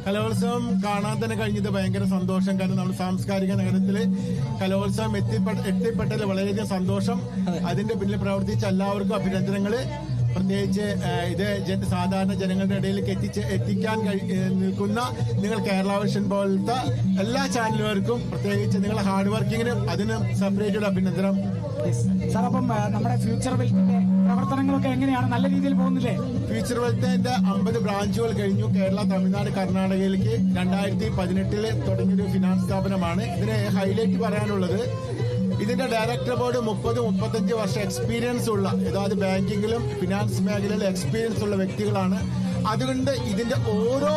കലോത്സവം കാണാൻ തന്നെ കഴിഞ്ഞത് ഭയങ്കര സന്തോഷം. കാരണം നമ്മുടെ സാംസ്കാരിക നഗരത്തില് കലോത്സവം എത്തിപ്പെട്ടതിൽ വളരെയധികം സന്തോഷം. അതിന്റെ പിന്നിൽ പ്രവർത്തിച്ച എല്ലാവർക്കും അഭിനന്ദനങ്ങള്. പ്രത്യേകിച്ച് ഇത് സാധാരണ ജനങ്ങളുടെ ഇടയിലേക്ക് എത്തിക്കാൻ നിൽക്കുന്ന നിങ്ങൾ കേരള വിഷൻ പോലത്തെ എല്ലാ ചാനലുകാർക്കും, പ്രത്യേകിച്ച് നിങ്ങളുടെ ഹാർഡ് വർക്കിങ്ങിനും അതിനും സെപ്പറേറ്റ് അഭിനന്ദനം. സാർ, അപ്പം നമ്മുടെ ഫ്യൂച്ചർ വെൽത്തിന്റെ പ്രവർത്തനങ്ങളൊക്കെ എങ്ങനെയാണ്? നല്ല രീതിയിൽ പോകുന്നില്ലേ? ഫ്യൂച്ചർ വെൽത്തിന്റെ 50 ബ്രാഞ്ചുകൾ കഴിഞ്ഞു. കേരള, തമിഴ്നാട്, കർണാടകയിലേക്ക് 2018 തുടങ്ങിയൊരു ഫിനാൻസ് സ്ഥാപനമാണ്. ഇതിന് ഹൈലൈറ്റ് പറയാനുള്ളത്, ഇതിന്റെ ഡയറക്ടർ ബോർഡ് 30-35 വർഷം എക്സ്പീരിയൻസ് ഉള്ള, അതായത് ബാങ്കിങ്ങിലും ഫിനാൻസ് മേഖലയിലും എക്സ്പീരിയൻസ് ഉള്ള വ്യക്തികളാണ്. അതുകൊണ്ട് ഇതിന്റെ ഓരോ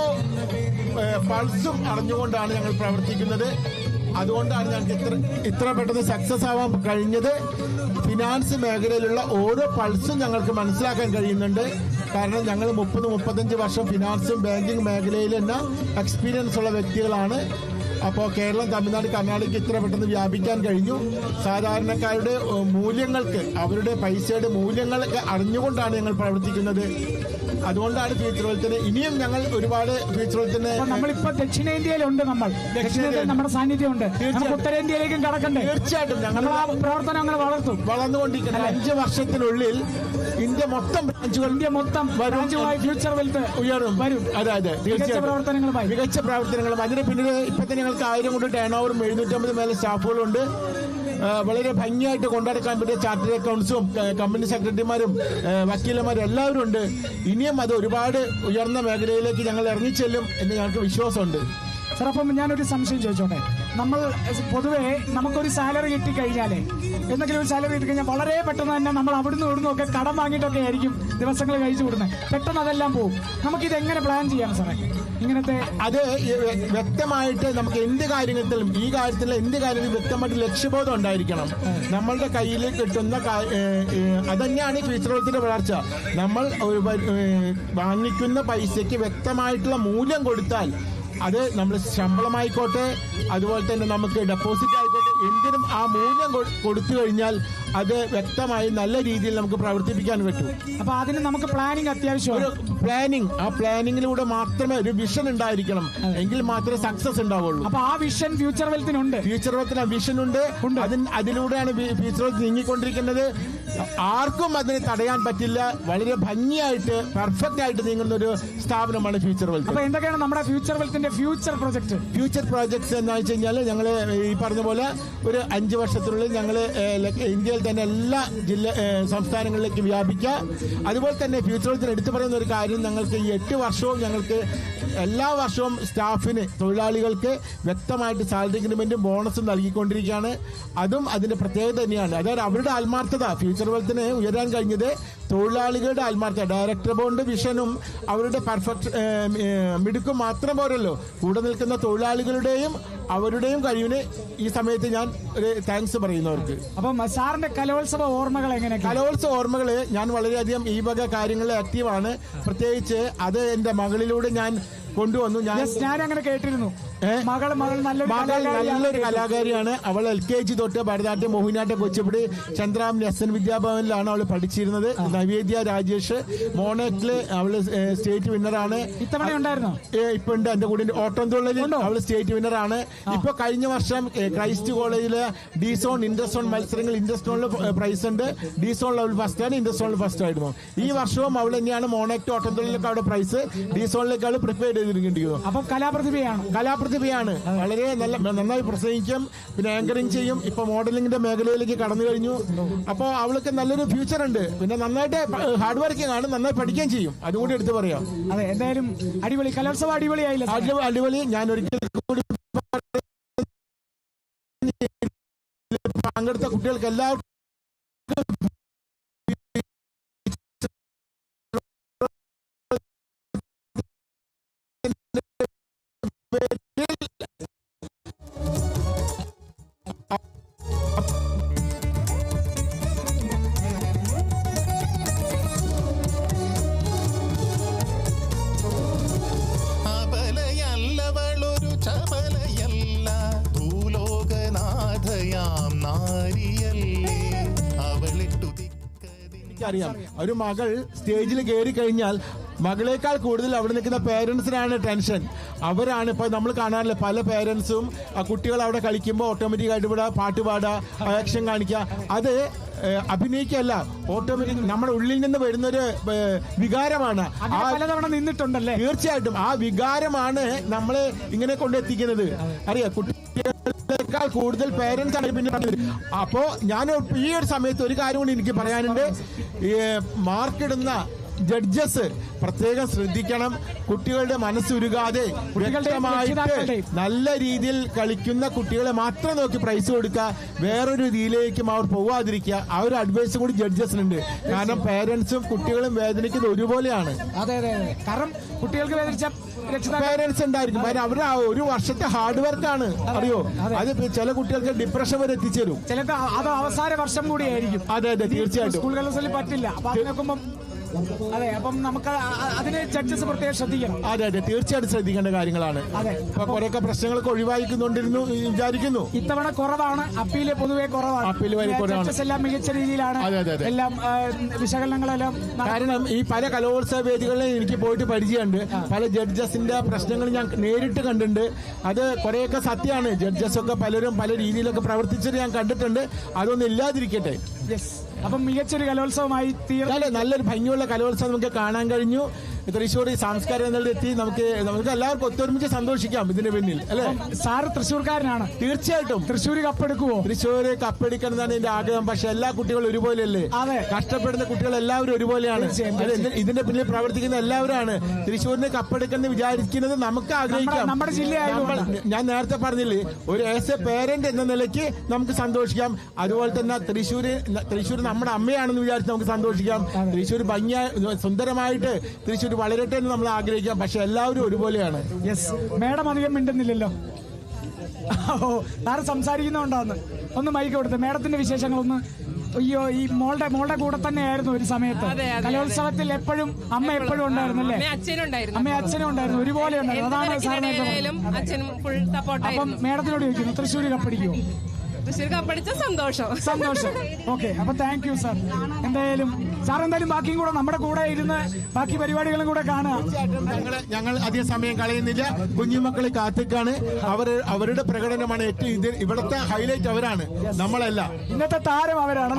പൾസും അറിഞ്ഞുകൊണ്ടാണ് ഞങ്ങൾ പ്രവർത്തിക്കുന്നത്. അതുകൊണ്ടാണ് ഞങ്ങൾക്ക് ഇത്ര പെട്ടെന്ന് സക്സസ് ആവാൻ കഴിഞ്ഞത്. ഫിനാൻസ് മേഖലയിലുള്ള ഓരോ പൾസും ഞങ്ങൾക്ക് മനസ്സിലാക്കാൻ കഴിയുന്നുണ്ട്. കാരണം ഞങ്ങൾ 30-35 വർഷം ഫിനാൻസും ബാങ്കിങ് മേഖലയിൽ തന്നെ എക്സ്പീരിയൻസ് ഉള്ള വ്യക്തികളാണ്. അപ്പോൾ കേരളം, തമിഴ്നാട്, കർണാടകയ്ക്ക് ഇത്ര പെട്ടെന്ന് വ്യാപിക്കാൻ കഴിഞ്ഞു. സാധാരണക്കാരുടെ മൂല്യങ്ങൾക്ക്, അവരുടെ പൈസയുടെ മൂല്യങ്ങളൊക്കെ അറിഞ്ഞുകൊണ്ടാണ് ഞങ്ങൾ പ്രവർത്തിക്കുന്നത്. അതുകൊണ്ടാണ് ഫ്യൂച്ചർ വെൽത്തിന് ഇനിയും ഞങ്ങൾ ഒരുപാട് ഫ്യൂച്ചർ വെൽത്തിന് നമ്മളിപ്പോ ദക്ഷിണേന്ത്യയിലുണ്ട്. ദക്ഷിണേന്ത്യയിൽ നമ്മുടെ സാന്നിധ്യമുണ്ട്. ഉത്തരേന്ത്യയിലേക്കും കടക്കണ്ടേ? തീർച്ചയായിട്ടും ഞങ്ങൾ ആ പ്രവർത്തനം അങ്ങനെ വളർന്നുകൊണ്ടിരിക്കുന്നത്. 5 വർഷത്തിനുള്ളിൽ ഇന്ത്യ മൊത്തം ബ്രാഞ്ചുമായി ഫ്യൂച്ചർ വെൽത്ത് വരും. അതെ, തീർച്ചയായിട്ടും മികച്ച പ്രവർത്തനങ്ങളും. അതിന് പിന്നിൽ ഇപ്പൊ തന്നെ ഞങ്ങൾക്ക് 1000 കൊണ്ട് ടേൺ ഓവറും 750 മേലെ സ്റ്റാഫുകളുണ്ട്. വളരെ ഭംഗിയായിട്ട് കൊണ്ടുനടക്കാൻ പറ്റിയ ചാർട്ടേഡ് അക്കൗണ്ട്സും കമ്പനി സെക്രട്ടറിമാരും വക്കീലന്മാരും എല്ലാവരും ഉണ്ട്. ഇനിയും അത് ഒരുപാട് ഉയർന്ന മേഖലയിലേക്ക് ഞങ്ങൾ ഇറങ്ങിച്ചെല്ലും എന്ന് ഞങ്ങൾക്ക് വിശ്വാസമുണ്ട്. സാർ, അപ്പം ഞാനൊരു സംശയം ചോദിച്ചോട്ടെ. നമ്മൾ പൊതുവേ നമുക്കൊരു സാലറി കിട്ടിക്കഴിഞ്ഞാലേ, എന്തെങ്കിലും ഒരു സാലറി കിട്ടിക്കഴിഞ്ഞാൽ വളരെ പെട്ടെന്ന് തന്നെ നമ്മൾ അവിടുന്ന് ഇവിടുന്ന് ഒക്കെ കടം വാങ്ങിയിട്ടൊക്കെ ആയിരിക്കും ദിവസങ്ങൾ കഴിച്ചു വിടുന്നത്. പെട്ടെന്ന് അതെല്ലാം പോകും. നമുക്കിത് എങ്ങനെ പ്ലാൻ ചെയ്യാം സാറേ? ഇങ്ങനത്തെ അത് വ്യക്തമായിട്ട് നമുക്ക് എന്ത് കാര്യത്തിലും, ഈ കാര്യത്തിൽ എന്ത് കാര്യത്തിലും വ്യക്തമായിട്ട് ലക്ഷ്യബോധം ഉണ്ടായിരിക്കണം. നമ്മളുടെ കയ്യിൽ കിട്ടുന്ന അതന്നെയാണ് ഈ ഫ്യൂച്ചർ വെൽത്തിന്റെ വളർച്ച. നമ്മൾ വാങ്ങിക്കുന്ന പൈസയ്ക്ക് വ്യക്തമായിട്ടുള്ള മൂല്യം കൊടുത്താൽ, അത് നമ്മൾ ശമ്പളമായിക്കോട്ടെ, അതുപോലെ തന്നെ നമുക്ക് ഡെപ്പോസിറ്റ് ആയിക്കോട്ടെ, എന്തിനും ആ മൂല്യം കൊടുത്തു കഴിഞ്ഞാൽ അത് വ്യക്തമായി നല്ല രീതിയിൽ നമുക്ക് പ്രവർത്തിപ്പിക്കാൻ പറ്റും. അപ്പൊ അതിന് നമുക്ക് പ്ലാനിങ് അത്യാവശ്യമാണ്. ആ പ്ലാനിങ്ങിലൂടെ മാത്രമേ ഒരു വിഷൻ ഉണ്ടായിരിക്കണം. എങ്കിൽ മാത്രമേ സക്സസ് ഉണ്ടാവുള്ളൂ. അപ്പൊ ആ വിഷൻ ഫ്യൂച്ചർ വെൽത്തിനുണ്ട്. ഫ്യൂച്ചർ വെൽത്തിന് വിഷൻ ഉണ്ട്. അതിലൂടെയാണ് ഫ്യൂച്ചർ വെൽത്ത് നീങ്ങിക്കൊണ്ടിരിക്കുന്നത്. ആർക്കും അതിനെ തടയാൻ പറ്റില്ല. വളരെ ഭംഗിയായിട്ട് പെർഫെക്റ്റ് ആയിട്ട് നീങ്ങുന്ന ഒരു സ്ഥാപനമാണ് ഫ്യൂച്ചർ വെൽത്ത്. അപ്പൊ എന്തൊക്കെയാണ് നമ്മുടെ ഫ്യൂച്ചർ വെൽത്തിന്റെ ഫ്യൂച്ചർ പ്രോജക്ട്സ് എന്ന് വെച്ച് കഴിഞ്ഞാൽ, ഞങ്ങൾ ഈ പറഞ്ഞ പോലെ ഒരു 5 വർഷത്തിനുള്ളിൽ ഞങ്ങൾ ഇന്ത്യയിൽ തന്നെ എല്ലാ സംസ്ഥാനങ്ങളിലേക്ക് വ്യാപിക്കുക. അതുപോലെ തന്നെ ഫ്യൂച്ചർ വെൽത്തിന് എടുത്തു പറയുന്ന ഒരു കാര്യം, ഞങ്ങൾക്ക് ഈ 8 വർഷവും ഞങ്ങൾക്ക് എല്ലാ വർഷവും സ്റ്റാഫിന്, തൊഴിലാളികൾക്ക് വ്യക്തമായിട്ട് സാലറി ഇൻക്രിമെന്റും ബോണസും നൽകിക്കൊണ്ടിരിക്കുകയാണ്. അതും അതിന്റെ പ്രത്യേകത തന്നെയാണ്. അതായത് അവരുടെ ആത്മാർത്ഥത, ഫ്യൂച്ചർ വെൽത്തിന് ഉയരാൻ കഴിഞ്ഞത് തൊഴിലാളികളുടെ ആത്മാർത്ഥത. ഡയറക്ടർ ബോർഡ് വിഷനും അവരുടെ പെർഫെക്റ്റ് മിടുക്കും മാത്രം പോരല്ലോ, കൂടെ നിൽക്കുന്ന തൊഴിലാളികളുടെയും അവരുടെയും കഴിവിന് ഈ സമയത്ത് ഞാൻ ഒരു താങ്ക്സ് പറയുന്നവർക്ക്. അപ്പം സാറിന്റെ കലോത്സവ ഓർമ്മകൾ എങ്ങനെ? കലോത്സവ ഓർമ്മകള് ഞാൻ വളരെയധികം ഈ വക കാര്യങ്ങളിൽ ആക്റ്റീവാണ്. പ്രത്യേകിച്ച് അത് എന്റെ മകളിലൂടെ ഞാൻ കൊണ്ടുവന്നു. ഞാൻ അങ്ങനെ കേട്ടിരുന്നു. മകൾ നല്ലൊരു കലാകാരിയാണ്. അവൾ LKG തൊട്ട് ഭരതനാട്യം, മോഹിനിയാട്ടം, കുച്ചിപ്പുടി, ചന്ദ്രാം SN വിദ്യാഭവനിലാണ് അവൾ പഠിച്ചിരുന്നത്. നവേദ്യ രാജേഷ് മോണക്കില് അവള് സ്റ്റേറ്റ് വിന്നറാണ്. ഇത്തവണ ഉണ്ടായിരുന്നു? ഇപ്പൊ ഉണ്ട്. എന്റെ കൂടെ ഓട്ടം തുള്ളലിൽ അവള് സ്റ്റേറ്റ് വിന്നറാണ്. ഇപ്പൊ കഴിഞ്ഞ വർഷം ക്രൈസ്റ്റ് കോളേജിലെ D-സോൺ, ഇന്റർസോൺ മത്സരങ്ങൾ, ഇന്റർസോണിൽ പ്രൈസ് ഉണ്ട്. D-സോൺ ലെവൽ ഫസ്റ്റ് ആണ്, ഇന്റർസോണിൽ ഫസ്റ്റ് ആയിരുന്നു. ഈ വർഷവും അവൾ തന്നെയാണ് മോണക്ട് ഓട്ടം തുള്ളലിലൊക്കെ അവിടെ പ്രൈസ്. D-സോണിലേക്ക് അവൾ പ്രിപ്പയർ ചെയ്തിരിക്കുന്നു. അപ്പൊ കലാപ്രതിഭയാണ്. വളരെ നന്നായി പ്രസംഗിക്കും, പിന്നെ ആങ്കറിങ് ചെയ്യും. ഇപ്പൊ മോഡലിംഗിന്റെ മേഖലയിലേക്ക് കടന്നു കഴിഞ്ഞു. അപ്പോൾ അവൾക്ക് നല്ലൊരു ഫ്യൂച്ചർ ഉണ്ട്. പിന്നെ നന്നായിട്ട് ഹാർഡ് വർക്കിംഗ് ആണ്, നന്നായി പഠിക്കുകയും ചെയ്യും. അതും കൂടി എടുത്തു പറയാം. അതെ, എന്തായാലും അടിപൊളി. കലോത്സവം അടിപൊളിയായില്ല? അടിപൊളി. ഞാൻ ഒരിക്കൽ കൂടി പങ്കെടുത്ത കുട്ടികൾക്ക് എല്ലാവർക്കും അറിയാം. ഒരു മകൾ സ്റ്റേജിൽ കയറി കഴിഞ്ഞാൽ മകളേക്കാൾ കൂടുതൽ അവിടെ നിൽക്കുന്ന പേരൻസിനാണ് ടെൻഷൻ. അവരാണ് ഇപ്പൊ നമ്മൾ കാണാറില്ല, പല പേരൻസും കുട്ടികൾ അവിടെ കളിക്കുമ്പോൾ ഓട്ടോമാറ്റിക്കായിട്ട് ഇവിടെ പാട്ട് പാടുക, ആക്ഷൻ കാണിക്കുക. അത് അഭിനയിക്കല്ല, ഓട്ടോമാറ്റിക് നമ്മുടെ ഉള്ളിൽ നിന്ന് വരുന്നൊരു വികാരമാണ്. പലതവണ നിന്നിട്ടുണ്ടല്ലേ? തീർച്ചയായിട്ടും ആ വികാരമാണ് നമ്മളെ ഇങ്ങനെ കൊണ്ടെത്തിക്കുന്നത്. അറിയാം, കുട്ടികളെക്കാൾ കൂടുതൽ പേരൻസ് ആണ് പിന്നെ. അപ്പോ ഞാൻ ഈ ഒരു സമയത്ത് ഒരു കാര്യം കൂടി എനിക്ക് പറയാനുണ്ട്. മാർക്കിടുന്ന ജഡ്ജസ് പ്രത്യേകം ശ്രദ്ധിക്കണം. കുട്ടികളുടെ മനസ്സുരുകാതെ വ്യക്തമായിട്ട് നല്ല രീതിയിൽ കളിക്കുന്ന കുട്ടികളെ മാത്രം നോക്കി പ്രൈസ് കൊടുക്കുക, വേറൊരു രീതിയിലേക്കും അവർ പോവാതിരിക്കുക. ആ ഒരു അഡ്വൈസ് കൂടി ജഡ്ജസിനുണ്ട്. കാരണം പേരൻസും കുട്ടികളും വേദനിക്കുന്നത് ഒരുപോലെയാണ്. അതെ അതെ അതെ. കാരണം കുട്ടികൾക്ക് വേദനിച്ച പേരൻസ് ഉണ്ടായിരിക്കും. കാരണം അവരുടെ ഒരു വർഷത്തെ ഹാർഡ് വർക്കാണ്, അറിയോ. അത് ചില കുട്ടികൾക്ക് ഡിപ്രഷൻ വരെ എത്തിച്ചേരും. ചിലർക്ക് അത് അവസാന വർഷം കൂടിയായിരിക്കും. അതെ അതെ, തീർച്ചയായിട്ടും. സ്കൂൾ കലോത്സവത്തിൽ പറ്റില്ല. അപ്പൊ അത് നോക്കുമ്പോൾ അതെ, അപ്പം നമുക്ക് അതിന് ജഡ്ജസ് പ്രത്യേകം ശ്രദ്ധിക്കണം. അതെ അതെ, തീർച്ചയായിട്ടും ശ്രദ്ധിക്കേണ്ട കാര്യങ്ങളാണ്. അതെ, അപ്പൊ കുറെയൊക്കെ പ്രശ്നങ്ങളൊക്കെ ഒഴിവാക്കിക്കൊണ്ടിരുന്നു വിചാരിക്കുന്നു. ഇത്തവണ കുറവാണ്, അപ്പീല് പൊതുവെ കുറവാണ്. ജഡ്ജസ് എല്ലാം മികച്ച രീതിയിലാണ് എല്ലാം വിശകലനങ്ങളെല്ലാം. കാരണം ഈ പല കലോത്സവ വേദികളിലും എനിക്ക് പോയിട്ട് പരിചയമുണ്ട്. പല ജഡ്ജസിന്റെ പ്രശ്നങ്ങൾ ഞാൻ നേരിട്ട് കണ്ടിട്ടുണ്ട്. അത് കുറെയൊക്കെ സത്യമാണ്. ജഡ്ജസ് ഒക്കെ പലരും പല രീതിയിലൊക്കെ പ്രവർത്തിച്ചത് ഞാൻ കണ്ടിട്ടുണ്ട്. അതൊന്നും ഇല്ലാതിരിക്കട്ടെ. അപ്പം മികച്ചൊരു കലോത്സവമായി തീർച്ചയായും നല്ലൊരു ഭംഗിയുള്ള കലോത്സവം നമുക്ക് കാണാൻ കഴിഞ്ഞു. തൃശ്ശൂർ സാംസ്കാരിക എത്തി നമുക്ക് എല്ലാവർക്കും ഒത്തൊരുമിച്ച് സന്തോഷിക്കാം ഇതിന് പിന്നിൽ, അല്ലെ. സാറ് തൃശ്ശൂർക്കാരനാണ്. തീർച്ചയായിട്ടും. തൃശ്ശൂർ കപ്പെടുക്കുവോ? തൃശ്ശൂർ കപ്പടിക്കണമെന്നാണ് എന്റെ ആഗ്രഹം. പക്ഷെ എല്ലാ കുട്ടികളും ഒരുപോലെയല്ലേ? അതെ, കഷ്ടപ്പെടുന്ന കുട്ടികൾ എല്ലാവരും ഒരുപോലെയാണ്. ഇതിന്റെ പിന്നിൽ പ്രവർത്തിക്കുന്ന എല്ലാവരാണ്. തൃശ്ശൂരിന് കപ്പെടുക്കണം വിചാരിക്കുന്നത് നമുക്ക് ആഗ്രഹിക്കാം. നമ്മുടെ ജില്ലയായി ഞാൻ നേരത്തെ പറഞ്ഞില്ലേ, ഒരു ആസ് എ പേരന്റ് എന്ന നിലയ്ക്ക് നമുക്ക് സന്തോഷിക്കാം. അതുപോലെ തന്നെ തൃശ്ശൂർ നമ്മുടെ അമ്മയാണെന്ന് വിചാരിച്ച് നമുക്ക് സന്തോഷിക്കാം. തൃശ്ശൂർ ഭംഗിയായി സുന്ദരമായിട്ട് തൃശ്ശൂർ വളരട്ടെ എന്ന് നമ്മൾ ആഗ്രഹിക്കാം. പക്ഷെ എല്ലാവരും ഒരുപോലെയാണ്. മേഡം അധികം മിണ്ടുന്നില്ലല്ലോ. സാറ് സംസാരിക്കുന്നുണ്ടോന്ന് ഒന്ന് മൈക്ക് കൊടുത്ത് മേഡത്തിന്റെ വിശേഷങ്ങളൊന്ന്. അയ്യോ, ഈ മോളുടെ കൂടെ തന്നെയായിരുന്നു ഒരു സമയത്ത് കലോത്സവത്തിൽ. എപ്പോഴും അമ്മ എപ്പോഴും ഉണ്ടായിരുന്നു അല്ലേ? അമ്മ അച്ഛനും ഉണ്ടായിരുന്നു, ഒരുപോലെ ഉണ്ടായിരുന്നു. അതാണ് സാറിന്. അപ്പം മേഡത്തിനോട് ചോദിക്കുന്നു, തൃശ്ശൂർ കപ്പടിക്കുമോ? സന്തോഷം. ഓക്കെ, അപ്പൊ താങ്ക് യു സാർ. എന്തായാലും സാർ എന്തായാലും ബാക്കിയും കൂടെ നമ്മുടെ കൂടെ ഇരുന്ന് ബാക്കി പരിപാടികളും കൂടെ കാണുക. ഞങ്ങൾ അധികം സമയം കളയുന്നില്ല. കുഞ്ഞുമക്കളെ കാത്തിക്കാണ്. അവരുടെ പ്രകടനമാണ് ഏറ്റവും ഇവിടുത്തെ ഹൈലൈറ്റ്. അവരാണ്, നമ്മളല്ല. ഇന്നത്തെ താരം അവരാണ്.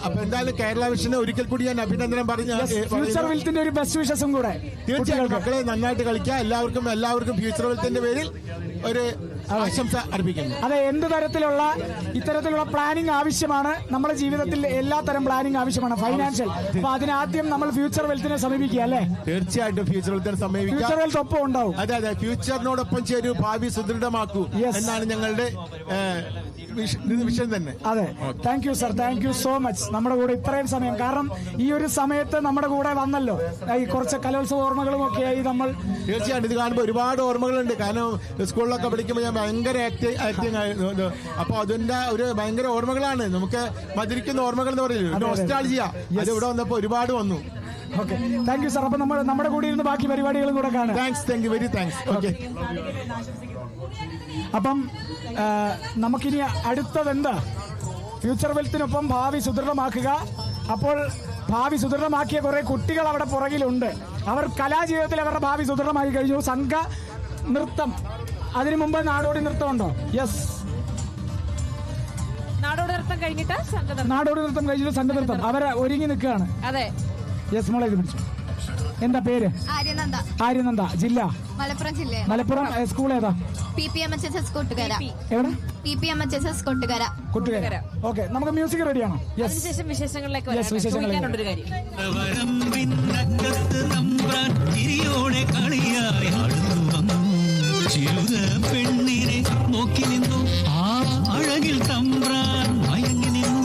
അപ്പൊ എന്തായാലും കേരള വിഷനെ ഒരിക്കൽ കൂടി ഞാൻ അഭിനന്ദനം പറഞ്ഞു. ഫ്യൂച്ചർ വെൽത്തിന്റെ ഒരു ബെസ്റ്റ് വിഷസും കൂടെ. തീർച്ചയായും മക്കളെ നന്നായിട്ട് കളിക്കുക. എല്ലാവർക്കും ഫ്യൂച്ചർ വെൽത്തിന്റെ പേരിൽ ഒരു ആശംസ അർപ്പിക്കുന്നു. അതെ, എന്ത് തരത്തിലുള്ള ഇത്തരത്തിലുള്ള പ്ലാനിങ് ആവശ്യമാണ്. നമ്മുടെ ജീവിതത്തിൽ എല്ലാ തരം പ്ലാനിങ് ആവശ്യമാണ്, ഫൈനാൻഷ്യൽ. അപ്പൊ അതിനാദ്യം നമ്മൾ ഫ്യൂച്ചർ വെൽത്തിനെ സമീപിക്കുക അല്ലേ? തീർച്ചയായിട്ടും ഫ്യൂച്ചർ വെൽത്തിനെ സമീപിക്കുക. ഫ്യൂച്ചർ വെൽത്ത് ഒപ്പം ഉണ്ടാവും. അതെ, ഫ്യൂച്ചറിനോടൊപ്പം ചേരൂ, ഭാവി സുദൃഢമാക്കൂ എന്നാണ് ഞങ്ങളുടെ വിഷയം തന്നെ. അതെ, thank you sir, thank you so much നമ്മുടെ കൂടെ ഇത്രയും സമയം. കാരണം ഈ ഒരു സമയത്ത് നമ്മുടെ കൂടെ വന്നല്ലോ, ഈ കുറച്ച് കലോത്സവ ഓർമ്മകളും ഒക്കെ ആയി നമ്മൾ. തീർച്ചയായിട്ടും ഇത് കാണുമ്പോൾ ഒരുപാട് ഓർമ്മകളുണ്ട്. കാരണം സ്കൂളിലൊക്കെ പഠിക്കുമ്പോൾ ഞാൻ ഭയങ്കര ആക്ടിങ് ആയിരുന്നു. അപ്പൊ അതിന്റെ ഒരു ഭയങ്കര ഓർമ്മകളാണ്. നമുക്ക് മധുരിക്കുന്ന ഓർമ്മകൾ എന്ന് പറയുന്നത് നൊസ്റ്റാൾജിയ. അത് ഇവിടെ വന്നപ്പോ ഒരുപാട് വന്നു. Okay, thank you sir. അപ്പൊ നമ്മുടെ കൂടെ ഇരുന്ന് ബാക്കി പരിപാടികളും കൂടെ കാണാം. Thank you, very thanks. Okay, അപ്പം നമുക്കിനി അടുത്തത് എന്താ? ഫ്യൂച്ചർ വെൽത്തിനൊപ്പം ഭാവി സുദൃഢമാക്കുക. അപ്പോൾ ഭാവി സുദൃഢമാക്കിയ കുറെ കുട്ടികൾ അവിടെ പുറകിലുണ്ട്. അവർ കലാജീവിതത്തിൽ അവരുടെ ഭാവി സുദൃഢമാക്കി കഴിഞ്ഞു. സംഘ നൃത്തം, അതിനു മുമ്പ് നാടോടി നൃത്തം ഉണ്ടോ? യെസ്, നാടോടി നൃത്തം കഴിഞ്ഞിട്ട് സംഘനൃത്തം. അവരെ ഒരുങ്ങി നിൽക്കുകയാണ്. അതെ, യെസ്, മോളെ ഇത് പിടിച്ചു. എന്താ പേര്? ആര്യനന്ദ. ജില്ല? മലപ്പുറം ജില്ല. മലപ്പുറം. സ്കൂൾ ഏതാ? PPMHS കൊട്ടുകര. എവിടെ? PPMHS കൊട്ടുകര. ഓക്കെ, നമുക്ക് മ്യൂസിക് റെഡിയാണോ? വിശേഷങ്ങളിലേക്ക് പെണ്ണിനെ നോക്കി നിന്നു, ആ അഴകിൽ തമ്പ്രാൻ മയങ്ങി നിന്നു.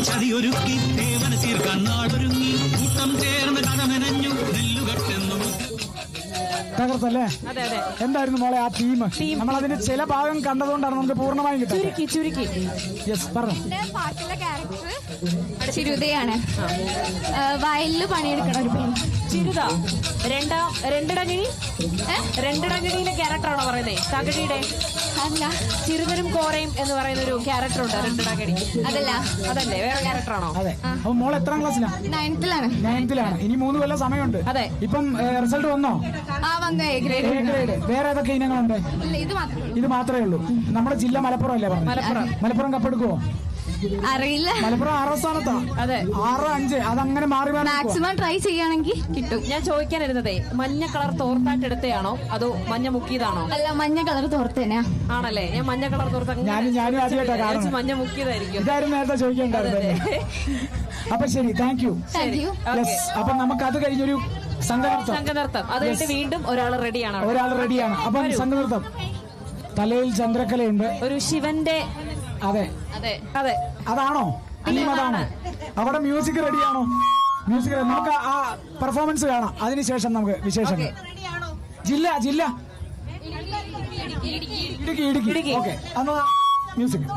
ചതിയൊരുക്കി ദേവന തീർക്കാൻ നാടൊരുങ്ങി കൂട്ടം ചേർന്ന് കടമെനഞ്ഞു നെല്ലുകെട്ടെന്നു. തകർത്തല്ലേ? അതെ അതെ. എന്തായിരുന്നു മോളെ ആ തീം? നമ്മൾ അതിന്റെ ചില ഭാഗം കണ്ടതുകൊണ്ടാണ് നമുക്ക് പൂർണ്ണമായും കിട്ടുന്നത്. ചുരുക്കി യെസ് പറഞ്ഞു. പാട്ടിലെ ക്യാരക്ടർ ചിരുതയാണ്. വയലില് പണിയെടുക്കണ ഒരു പെൺ. ചിരുത രണ്ടിടങ്ങിണിയിലെ ക്യാരക്ടറാണോ പറയുന്നത്? തകഴിയുടെ അല്ല, ചിരുതനും കോരയും എന്ന് പറയുന്ന ഒരു ക്യാരക്ടർ ഉണ്ട് രണ്ടിടങ്ങണി. അതല്ലേ വേറെ ക്യാരക്ടറാണോ? അതെ. അപ്പൊ മോൾ എത്രാം ക്ലാസ്സിലാണ്? 9th ലാണ്. ഇനി 3 കൊല്ലം സമയമുണ്ട്. അതെ. ഇപ്പം റിസൾട്ട് വന്നോ? വന്നു. A grade. വേറെ ഏതൊക്കെ ഇനങ്ങളുണ്ട്? ഇത് മാത്രമേ ഉള്ളൂ. നമ്മുടെ ജില്ല മലപ്പുറം അല്ലേ പറഞ്ഞു? മലപ്പുറം കപ്പെടുക്കുവോ? അറിയില്ല. മലപ്പുറം 6ാം സ്ഥാനത്താ. അതെ. 6-5 അതങ്ങനെ മാറി മാക്സിമം ട്രൈ ചെയ്യുകയാണെങ്കിൽ കിട്ടും. ഞാൻ ചോദിക്കാനിരുന്നതേ, മഞ്ഞ കളർ തോർത്തായിട്ട് എടുത്തയാണോ അതോ മഞ്ഞ മുക്കിയതാണോ? അല്ല, മഞ്ഞ കളർ തോർത്ത് തന്നെയാ. ആണല്ലേ? ഞാൻ മഞ്ഞ കളർ തോർത്ത് ഞാനും ആദ്യമായിട്ടാ മഞ്ഞ മുക്കിയതായിരിക്കും. ഇതായിരുന്നു നേരത്തെ ചോദിക്കേണ്ടത്. അപ്പൊ ശരി, താങ്ക് യു. അപ്പൊ നമുക്ക് അത് കഴിഞ്ഞൊരു സംഘനൃത്തം. അത് കഴിഞ്ഞ് വീണ്ടും ഒരാൾ റെഡിയാണ്. അപ്പം സംഘനൃത്തം. തലയിൽ ചന്ദ്രക്കലയുണ്ട്. ഒരു ശിവന്റെ. അതെ അതെ അതെ. അതാണോ? അതാണോ? അവിടെ മ്യൂസിക് റെഡിയാണോ? മ്യൂസിക് നമുക്ക് ആ പെർഫോമൻസ് കാണാം. അതിനുശേഷം നമുക്ക് വിശേഷങ്ങൾ. ജില്ല ഇടുക്കി. ഓക്കെ, അന്ന് മ്യൂസിക്.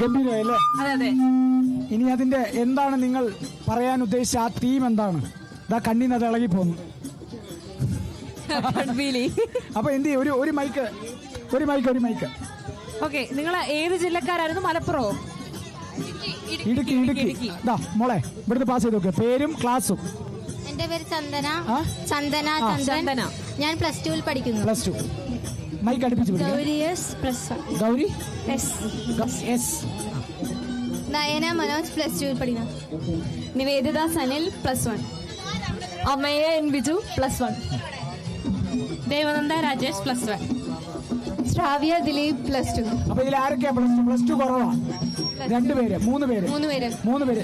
ഗംഭീരമല്ലേ? അതെ. ഇനി അതിന്റെ എന്താണ് നിങ്ങൾ പറയാൻ ഉദ്ദേശിച്ച ആ തീം എന്താണ്? ഇതാ കണ്ണിന്ന് അത് ഇളകി പോന്നു. അപ്പൊ എന്ത് ചെയ്യും? ഒരു മൈക്ക്. ഓക്കെ, നിങ്ങൾ ഏത് ജില്ലക്കാരായിരുന്നു? മലപ്പുറോ? ഇടുക്കി. മോളെ ഇവിടുന്ന് പാസ് ചെയ്ത് നോക്കുക. പേരും ക്ലാസ്സും. എന്റെ പേര് ചന്ദന. ഞാൻ +2 പഠിക്കുന്നു. +2. മൈക്ക് അടുപ്പിച്ച് ഗൗരി എസ്. നയന മനോജ് +2 പഠിക്കുന്നു. നിവേദിത സനിൽ +1. അമയ എൻ ബിജു +1. ദേവനന്ദ രാജേഷ് +1. ശ്രാവ്യ ദിലീപ് +2. അപ്പൊ ഇതിൽ ആരൊക്കെയാ +2? കുറവാ. 2 പേര് 3 പേര് 3 പേര്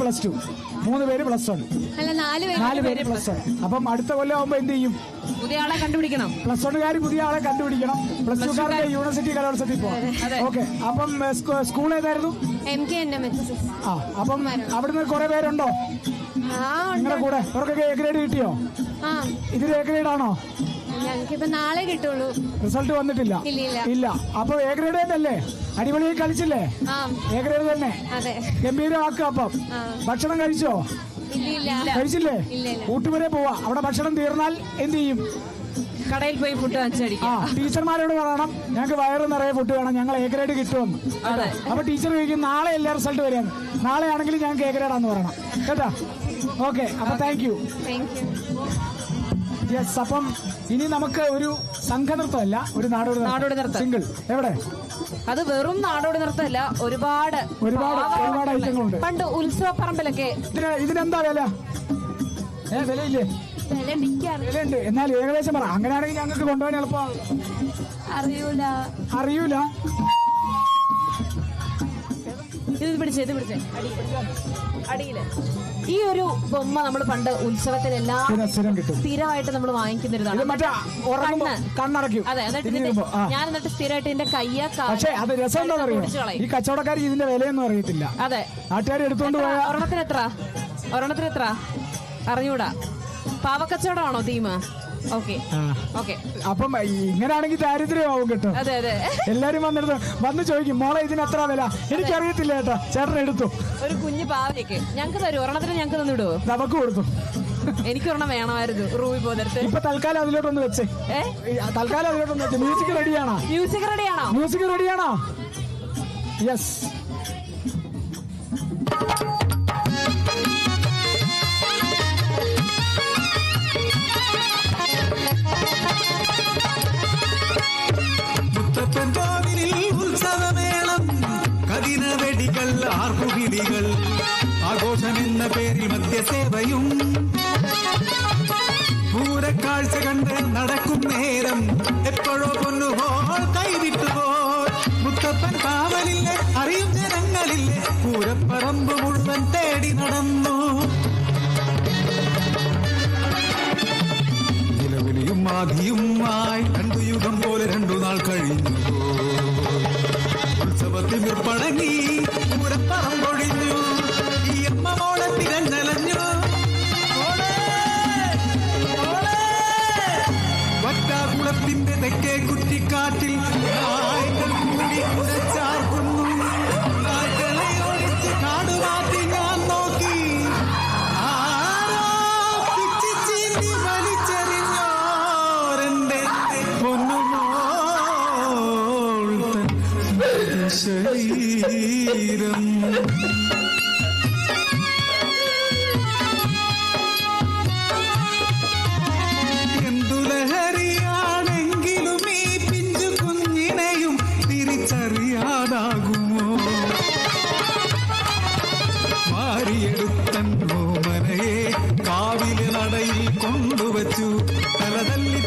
+2, 3 പേര് +1. അല്ല, 4 പേര് +1. അപ്പം അടുത്ത കൊല്ലം ആവുമ്പോ എന്ത് ചെയ്യും? പുതിയ ആളെ കണ്ടുപിടിക്കണം. +1കാര് പുതിയ ആളെ കണ്ടുപിടിക്കണം. +2കാർക്ക് യൂണിവേഴ്സിറ്റി കലോത്സവത്തിൽ പോകാം. ഓക്കെ. അപ്പം സ്കൂൾ ഏതായിരുന്നു? MKNMHS. അപ്പം അവിടുന്ന് കുറെ പേരുണ്ടോ നിങ്ങളുടെ കൂടെ? അവർക്കൊക്കെ A grade കിട്ടിയോ? ഇതിൽ A grade ആണോ? ഞങ്ങൾക്കിപ്പോ നാളെ കിട്ടുള്ളൂ. റിസൾട്ട് വന്നിട്ടില്ല? ഇല്ല. അപ്പൊ A grade തന്നെയല്ലേ? അടിപൊളിയായി കളിച്ചില്ലേ? A grade തന്നെ. ഗംഭീരമാക്കുക. അപ്പം ഭക്ഷണം കഴിച്ചോ? കഴിച്ചില്ലേ? ഊട്ടുവരെ പോവാ. അവിടെ ഭക്ഷണം തീർന്നാൽ എന്ത് ചെയ്യും? കടയിൽ പോയി ഫുഡ് വാങ്ങിച്ചടിക്കാം. ടീച്ചർമാരോട് പറയണം ഞങ്ങൾക്ക് വയറ് നിറയെ ഫുഡ് വേണം, ഞങ്ങൾ എ ഗ്രേഡ് കിട്ടുമെന്ന്. അപ്പൊ ടീച്ചർ ചോദിക്കും നാളെ എല്ലാ റിസൾട്ട് വരാം, നാളെ ആണെങ്കിൽ ഞങ്ങൾക്ക് എ ഗ്രേഡാന്ന് പറയണം കേട്ടാ. ഓക്കെ, അപ്പൊ താങ്ക് യു. യെസ്, അപ്പം ഇനി നമുക്ക് ഒരു സംഘനൃത്തമല്ല, ഒരു നാടോടി നൃത്തം സിംഗിൾ. എവിടെ? അത് വെറും നാടോടി നൃത്തമല്ല, ഒരുപാട് ഐറ്റങ്ങളുണ്ട്. പണ്ട് ഉത്സവപ്പറമ്പിലൊക്കെ. ഇതിനെന്താ വില? വിലയില്ലേ? വിലയുണ്ട്. എന്നാൽ ഏകദേശം പറ, അങ്ങനെയാണെങ്കിൽ ഞങ്ങൾക്ക് കൊണ്ടുപോകാൻ എളുപ്പമാണ്. അറിയൂല. ഇത് പിടിച്ചേ അടിയില്. ഈ ഒരു ബൊമ്മ നമ്മൾ പണ്ട് ഉത്സവത്തിലെല്ലാം സ്ഥിരമായിട്ട് നമ്മൾ വാങ്ങിക്കുന്നൊരിതാണ്. കണ്ണടയ്ക്കും. അതെ, ഞാൻ എന്നിട്ട് സ്ഥിരമായിട്ട് എന്റെ കയ്യ. പക്ഷേ അത് രസം എന്താണെന്നറിയോ, ഈ കച്ചവടക്കാർക്ക് ഇതിന്റെ വിലയൊന്നും അറിയത്തില്ല. അതെ, നാട്ടുകാർ എടുത്തോണ്ട് പോയ ഒരെണ്ണത്തിന് എത്ര അറിയൂടാ. പാവക്കച്ചവടമാണോ തീം? ഓക്കെ. അപ്പം ഇങ്ങനെയാണെങ്കിൽ ദാരിദ്ര്യമാവും കേട്ടോ. അതെ. എല്ലാരും വന്ന് ചോദിക്കും മോളെ ഇതിന് എത്ര വില? എനിക്കറിയത്തില്ല കേട്ടോ, ചേട്ടൻ എടുത്തു. ഒരു കുഞ്ഞു പാവയ്ക്ക് ഞങ്ങൾക്ക് തരും, ഒരെണ്ണത്തിന് ഞങ്ങൾക്ക് തന്നിടുവോ? നമുക്ക് കൊടുത്തു. എനിക്കൊരെണ്ണം വേണമായിരുന്നു റൂബി പോലത്തെ. ഇപ്പൊ തൽക്കാലം അതിലോട്ടൊന്ന് വെച്ചേ. മ്യൂസിക് റെഡിയാണോ? മ്യൂസിക് റെഡിയാണോ? യെസ്. ഉത്സവമേളം, കതിരവെടികൾ, ആർപ്പുകിളികൾ, ആഘോഷമെന്ന പേരിൽ മദ്യസേവയും, പൂരക്കാഴ്ച കണ്ട് നടക്കും നേരം എപ്പോഴോ പൊന്നുപോൾ കൈവിട്ടുപോൾ. മുത്തപ്പൻ കാവലില്ലേ, അറിയും ജനങ്ങളില്ലേ, പൂരപ്പറമ്പ് മുഴുവൻ തേടി നടന്നു. നിലവിളിയും ആധിയുമായി 2 യുഗം പോലെ 2 നാൾ കഴിഞ്ഞു. ഉത്സവത്തിൽ പടങ്ങി പൂരപ്പറമ്പൊഴിഞ്ഞു. ഈ അമ്മ മോളെ തിരഞ്ഞലഞ്ഞു. വറ്റാകുളത്തിന്റെ തെക്കേ കുറ്റിക്കാട്ടിൽ നായ്ക്കൾ കൂടി കുരച്ചാർക്കുന്നു. നായ്ക്കളെ ഓടിച്ച് കാടുമാറ്റി ഞാൻ നോക്കി. ആരോ പിച്ചിച്ചീന്തി വലിച്ചെറിഞ്ഞോരെന്റെ പൊന്നുമോൾ തൻ ശരീരം. എന്തുലഹരിയാണെങ്കിലും ഈ പിഞ്ചു കുഞ്ഞിനെയും തിരിച്ചറിയാതാകുമോ? മാറിയെടുത്തോ മനയെ കാവിലെ നടയിൽ കൊണ്ടുവച്ചു.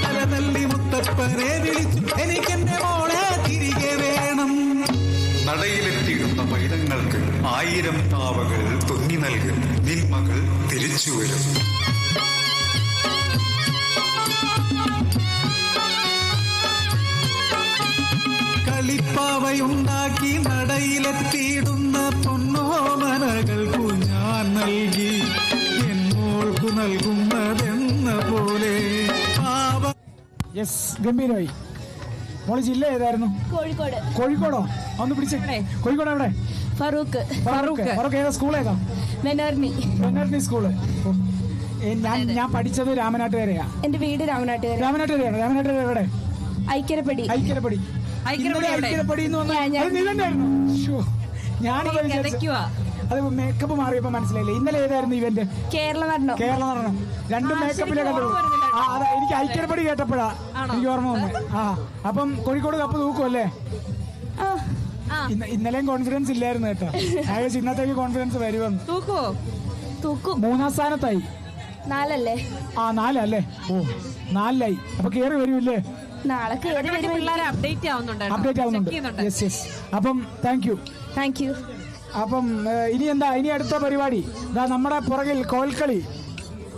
തലതല്ലി മുത്തപ്പനെ വിളിച്ചു. എനിക്കെന്റെ മോളെ തിരികെ വേണം. നടയിലെത്തിയിടുന്ന പൈതങ്ങൾക്ക് 1000 താവകൾ തുന്നി നൽകും. നിന്മകൾ തിരിച്ചു വരും. കളിപ്പാവയുണ്ടാക്കി നടയിലെത്തിയിടുന്ന പൊന്നോമനകൾക്കു ഞാൻ നൽകി. എന്നോൾക്കു നൽകുന്നതെന്ന പോലെ. യെസ്, ഗംഭീരമായി. മോള് ജില്ല ഏതായിരുന്നു? കോഴിക്കോടോ? ഒന്ന് പിടിച്ചേ. കോഴിക്കോട് എവിടെ? ഫറൂഖ്. ഏതാ സ്കൂൾ? ഏതാ? വെനർനി സ്കൂള്. ഞാൻ പഠിച്ചത് രാമനാട്ടുകരയാ. എന്റെ വീട് രാമനാട്ടുകരയാണ്. രാമനാട്ടുകര എവിടെ? ഐക്യരപ്പടി. അത് മേക്കപ്പ് മാറിയപ്പോ മനസ്സിലായില്ലേ? ഇന്നലെ ഏതായിരുന്നു ഇവന്റ്? കേരള നടനം. 2 മേക്കപ്പിലെ കണ്ടുള്ളൂ. എനിക്ക് ഐക്യരപ്പടി കേട്ടപ്പോഴാ എനിക്ക് ഓർമ്മ വന്നു. അപ്പം കോഴിക്കോട് കപ്പ് തൂക്കുമല്ലേ? ഇന്നലെയും കോൺഫിഡൻസ് ഇല്ലായിരുന്നു കേട്ടോ. ഏകദേശം ഇന്നത്തേക്ക് കോൺഫിഡൻസ് വരുമെന്ന്. തൂക്കും. 3ാം സ്ഥാനത്തായി. 4 4 ഓ 4 അപ്പൊ കേറി വരൂല്ലേ? നാളെ അപ്ഡേറ്റ് ആവുന്നുണ്ട്. യെസ്. അപ്പം താങ്ക് യു. അപ്പം ഇനി എന്താ? ഇനി അടുത്ത പരിപാടി നമ്മുടെ പുറകിൽ കോൽക്കളി.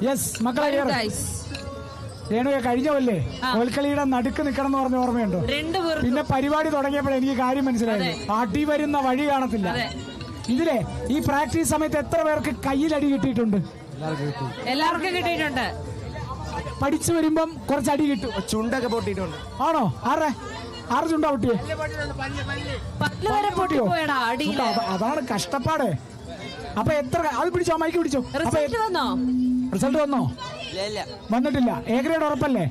യെസ് മക്കളെ, രേണുക കഴിഞ്ഞല്ലേ കോൽക്കളിയുടെ നടുക്ക് നിൽക്കണം എന്ന് പറഞ്ഞ ഓർമ്മയുണ്ടോ? പിന്നെ പരിപാടി തുടങ്ങിയപ്പോഴേ എനിക്ക് കാര്യം മനസ്സിലായത്. അടി വരുന്ന വഴി കാണത്തില്ല. ഇതിലെ ഈ പ്രാക്ടീസ് സമയത്ത് എത്ര പേർക്ക് കയ്യിലടി കിട്ടിയിട്ടുണ്ട്? എല്ലാവർക്കും കിട്ടിയിട്ടുണ്ട്. പഠിച്ചു വരുമ്പം കുറച്ച് അടി കിട്ടും. ചുണ്ടൊക്കെ പൊട്ടിയിട്ടുണ്ട്. ആണോ? ആറ് ചുണ്ടാ പൊട്ടിയോ? അതാണ് കഷ്ടപ്പാട്. അപ്പൊ എത്ര? അത് പിടിച്ചോ, മൈക്ക് പിടിച്ചോ. റിസൾട്ട് വന്നോ? വന്നിട്ടില്ല. എ ഗ്രേഡ് ഉറപ്പല്ലേ?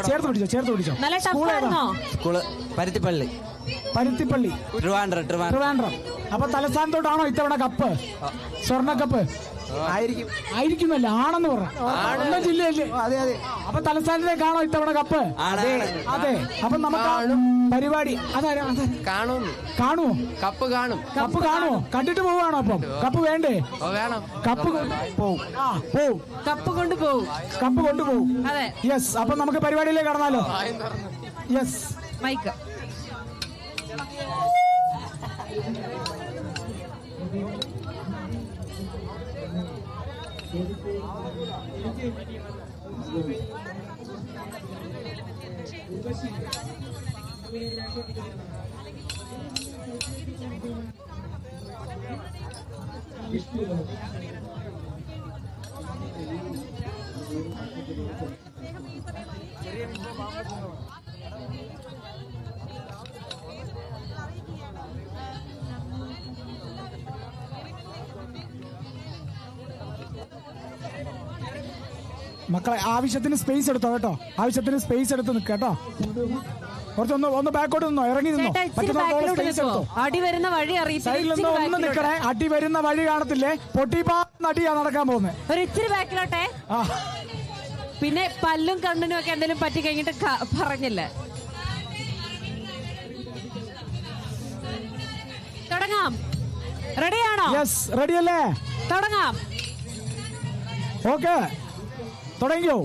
ചേർത്ത് പിടിച്ചോ. നല്ല സ്കൂൾ ഏതാ? സ്കൂള് പരുത്തിപ്പള്ളി. ട്രിവാൻഡ്രം. അപ്പൊ തലസ്ഥാനത്തോട്ടാണോ ഇത്തവണ കപ്പ്? സ്വർണ്ണ കപ്പ് ആയിരിക്കുന്നല്ല, ആണെന്ന് പറഞ്ഞു ജില്ലയല്ലേ? അപ്പൊ തലസ്ഥാനത്തേക്കാണോ ഇത്തവണ കപ്പ്? അതെ. അപ്പൊ നമുക്ക് പരിപാടി കാണുമോ? കപ്പ് കാണുമോ? കണ്ടിട്ട് പോവാണോ? അപ്പം കപ്പ് വേണ്ടേ? കപ്പ് പോവും. കപ്പ് കൊണ്ടുപോകും. അതെ. യെസ്. അപ്പൊ നമുക്ക് പരിപാടിയിലേക്ക് കടന്നാലോ? യെസ്. മൈക്ക്. മക്കളെ ആവശ്യത്തിന് സ്പേസ് എടുത്തോ കേട്ടോ. ആവശ്യത്തിന് സ്പേസ് എടുത്ത് നിൽക്കുക കേട്ടോ. കുറച്ചൊന്ന് ബാക്കോട്ട് നിന്നോ, ഇറങ്ങി നിന്നോ. സ്പേസ് എടുത്തോ. അടി വരുന്ന വഴി സൈഡിൽ നിന്ന് ഒന്ന് നിൽക്കണേ. അടി വരുന്ന വഴി കാണത്തില്ലേ? പൊട്ടിപ്പാന്ന് അടിയാ നടക്കാൻ പോകുന്നത്. ഒരു ഇച്ചിരി ബാക്കിലോട്ടെ. പിന്നെ പല്ലും കണ്ണിനും ഒക്കെ എന്തെങ്കിലും പറ്റി കഴിഞ്ഞിട്ട് പറഞ്ഞില്ലേ? തുടങ്ങാം. റെഡിയാണോ? യെസ്. റെഡിയല്ലേ? തുടങ്ങാം. ഓക്കെ, തുടങ്ങിയോ?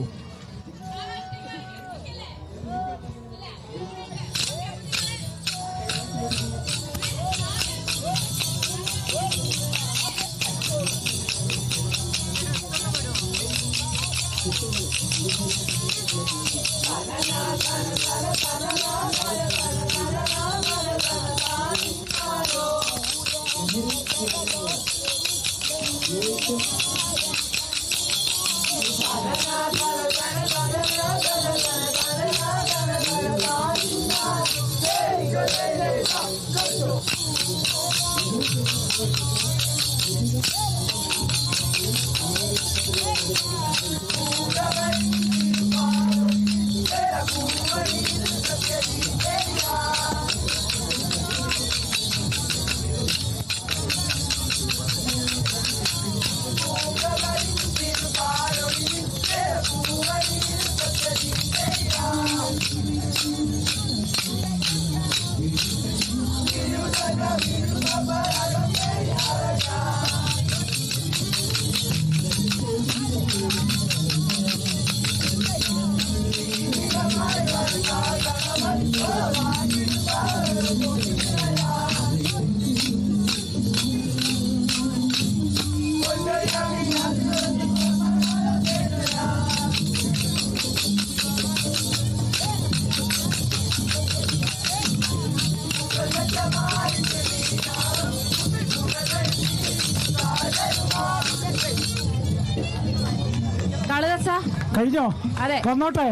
കഴിഞ്ഞോ? അതെ, വന്നോട്ടെ.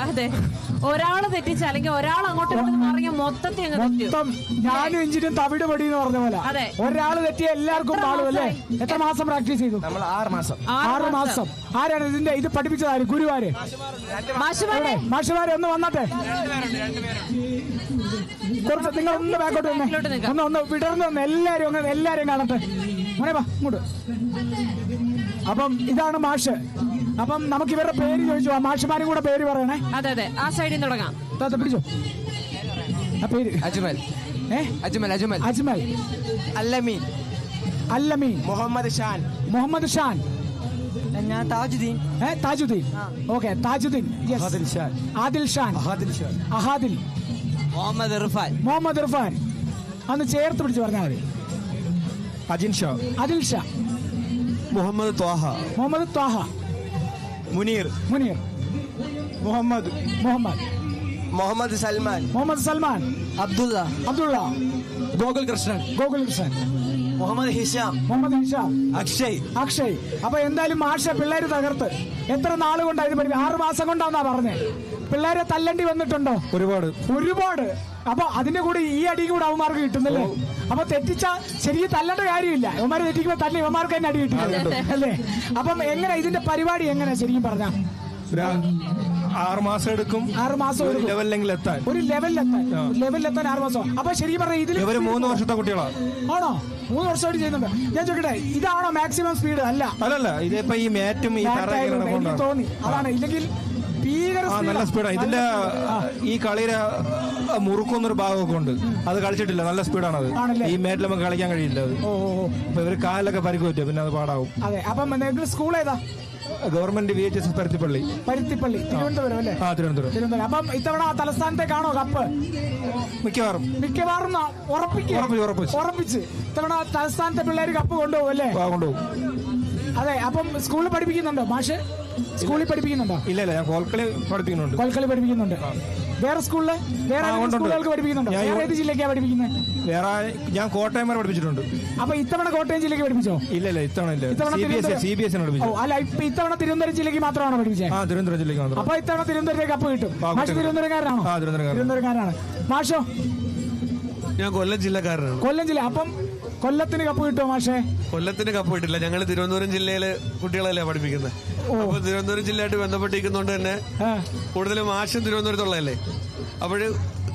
അതെ. ഒരാള് തെറ്റിച്ച അല്ലെങ്കിൽ ഒരാൾ അങ്ങോട്ട് പറഞ്ഞ മൊത്തത്തിൽ ഞാനും എഞ്ചിനും തവിട് പടി എന്ന് പറഞ്ഞ പോലെ ഒരാൾ തെറ്റിയ എല്ലാവർക്കും പാടും അല്ലേ? എത്ര മാസം പ്രാക്ടീസ് ചെയ്തു? 6 മാസം. ആരാണ് ഇത് പഠിപ്പിച്ചതാര്? ഗുരുവാര്? മാഷുമാരെ ഒന്ന് വന്നട്ടെ. കുറച്ച് നിങ്ങൾ ഒന്ന് ബാക്കോട്ട് ഒന്ന് വിടർന്ന് വന്ന് എല്ലാരും കാണട്ടെ. ഇങ്ങോട്ട്. അപ്പം ഇതാണ് മാഷ്. അപ്പം നമുക്ക് ഇവരുടെ പേര് ചോദിച്ചു. ആ മാഷുമാരും കൂടെ പേര് പറയണേ. അതെ. ആ സൈഡിൽ തുടങ്ങാം. പിടിച്ചോ ആ പേര്. അജ്മൽ. അജ്മൽ. അല്ലമീൻ. മുഹമ്മദ് ഷാൻ. താജുദ്ദീൻ. ഓക്കെ, താജുദ്ദീൻ. ആദിൽ ഷാൻ. അഹാദിൽ. മുഹമ്മദ് ഇർഫാൻ. അന്ന് ചേർത്ത് പിടിച്ച് പറഞ്ഞാൽ മതി. അദിൽ ഷാ. മുഹമ്മദ് ത്വാഹ. മുനീർ. മുഹമ്മദ് സൽമാൻ. അബ്ദുള്ള. ഗോകുൽ കൃഷ്ണൻ. മുഹമ്മദ് ഹിഷാം. അക്ഷയ്. അപ്പൊ എന്തായാലും മാഷ പിള്ളേര് തകർത്ത്. എത്ര നാള് കൊണ്ടായിരുന്നു? 6 മാസം കൊണ്ടാന്നാ പറഞ്ഞേ. പിള്ളേരെ തല്ലണ്ടി വന്നിട്ടുണ്ടോ? ഒരുപാട്. അപ്പൊ അതിന്റെ കൂടെ ഈ അടി കൂടെ അവന്മാർക്ക് കിട്ടുന്നല്ലേ? അപ്പൊ തെറ്റിച്ച ശരിക്കും തല്ലേണ്ട കാര്യമില്ല. ഇവന്മാര് തെറ്റിക്കുമ്പോ തന്നെ ഇവന്മാർക്ക് തന്നെ അടി കിട്ടും അല്ലേ? അപ്പം എങ്ങനെ ഇതിന്റെ പരിപാടി എങ്ങനെ ശരിക്കും പറഞ്ഞാ? 6 മാസം എടുക്കും. 6 മാസം ഒരു ലെവലിലെത്താൻ. ഒരു ലെവലിലെത്താൻ 6 മാസം. അപ്പൊ ശരിക്കും പറഞ്ഞാൽ ഇതിൽ 3 വർഷത്തെ കുട്ടികളാണ്. ആണോ? 3 വർഷമായിട്ട് ചെയ്യുന്നുണ്ട്. ഞാൻ ചോദിക്കട്ടെ, ഇതാണോ മാക്സിമം സ്പീഡ്? അല്ല, ഇതിപ്പോ ഈ മാറ്റും ഈ എനിക്ക് തോന്നി അതാണ്. ഇല്ലെങ്കിൽ നല്ല സ്പീഡാണ് ഇതിന്റെ. ഈ കളിയുടെ മുറുക്കുന്നൊരു ഭാഗമൊക്കെ ഉണ്ട്, അത് കളിച്ചിട്ടില്ല. നല്ല സ്പീഡാണ് അത്. ഈ മാറ്റിൽ നമുക്ക് കളിക്കാൻ കഴിയില്ല അത്. അപ്പൊ ഇവര് കാലിലൊക്കെ പരിക്ക് പറ്റും, പിന്നെ അത് പാടാവും. അതെ. അപ്പം സ്കൂൾ ഏതാ? ഗവൺമെന്റ് VHS പരുത്തിപ്പള്ളി, തിരുവനന്തപുരം അല്ലേ? തിരുവനന്തപുരം. അപ്പം ഇത്തവണ തലസ്ഥാനത്തേക്കാണോ കപ്പ്? മിക്കവാറും ഉറപ്പിച്ച് ഇത്തവണ തലസ്ഥാനത്തെ പിള്ളേര് കപ്പ് കൊണ്ടുപോകും അല്ലേ? കൊണ്ടുപോകും. അതെ. അപ്പം സ്കൂളിൽ പഠിപ്പിക്കുന്നുണ്ടോ മാഷ്? സ്കൂളിൽ പഠിപ്പിക്കുന്നുണ്ടോ? ഇല്ല, ഞാൻ കോൽക്കളി പഠിപ്പിക്കുന്നുണ്ട്. വേറെ സ്കൂളില് സ്കൂളുകൾക്ക് പഠിപ്പിക്കുന്നുണ്ടോ? വേറെ ഏത് ജില്ലക്കാണ് പഠിപ്പിക്കുന്നത്? ഞാൻ കോട്ടയം വരെ പഠിപ്പിച്ചിട്ടുണ്ട്. അപ്പൊ ഇത്തവണ കോട്ടയം ജില്ലക്ക് പഠിപ്പിച്ചോ? ഇല്ല, ഇത്തവണ CBSE പഠിപ്പിച്ചു. അല്ല, ഇത്തവണ തിരുവനന്തപുരം ജില്ലക്ക് മാത്രമാണോ പഠിപ്പിച്ചത്? തിരുവനന്തപുരം ജില്ലക്ക് മാത്രം. അപ്പൊ ഇത്തവണ തിരുവനന്തപുരത്തേക്ക് കപ്പ് കിട്ടും. മാഷ് തിരുവനന്തപുരക്കാരനാണോ? തിരുവനന്തപുരക്കാരനാണ്. മാഷോ? ഞാൻ കൊല്ലം ജില്ലക്കാരനാണ്. കൊല്ലം ജില്ല. അപ്പം കൊല്ലത്തിന് കപ്പ് കിട്ടുമോ മാഷേ? കൊല്ലത്തിന് കപ്പ് കിട്ടില്ല. ഞങ്ങൾ തിരുവനന്തപുരം ജില്ലയിലെ കുട്ടികളല്ലേ പഠിപ്പിക്കുന്നത്. അപ്പൊ തിരുവനന്തപുരം ജില്ലയായിട്ട് ബന്ധപ്പെട്ടിരിക്കുന്നതുകൊണ്ട് തന്നെ കൂടുതലും മാഷും തിരുവനന്തപുരത്തുള്ളതല്ലേ. അപ്പോഴ്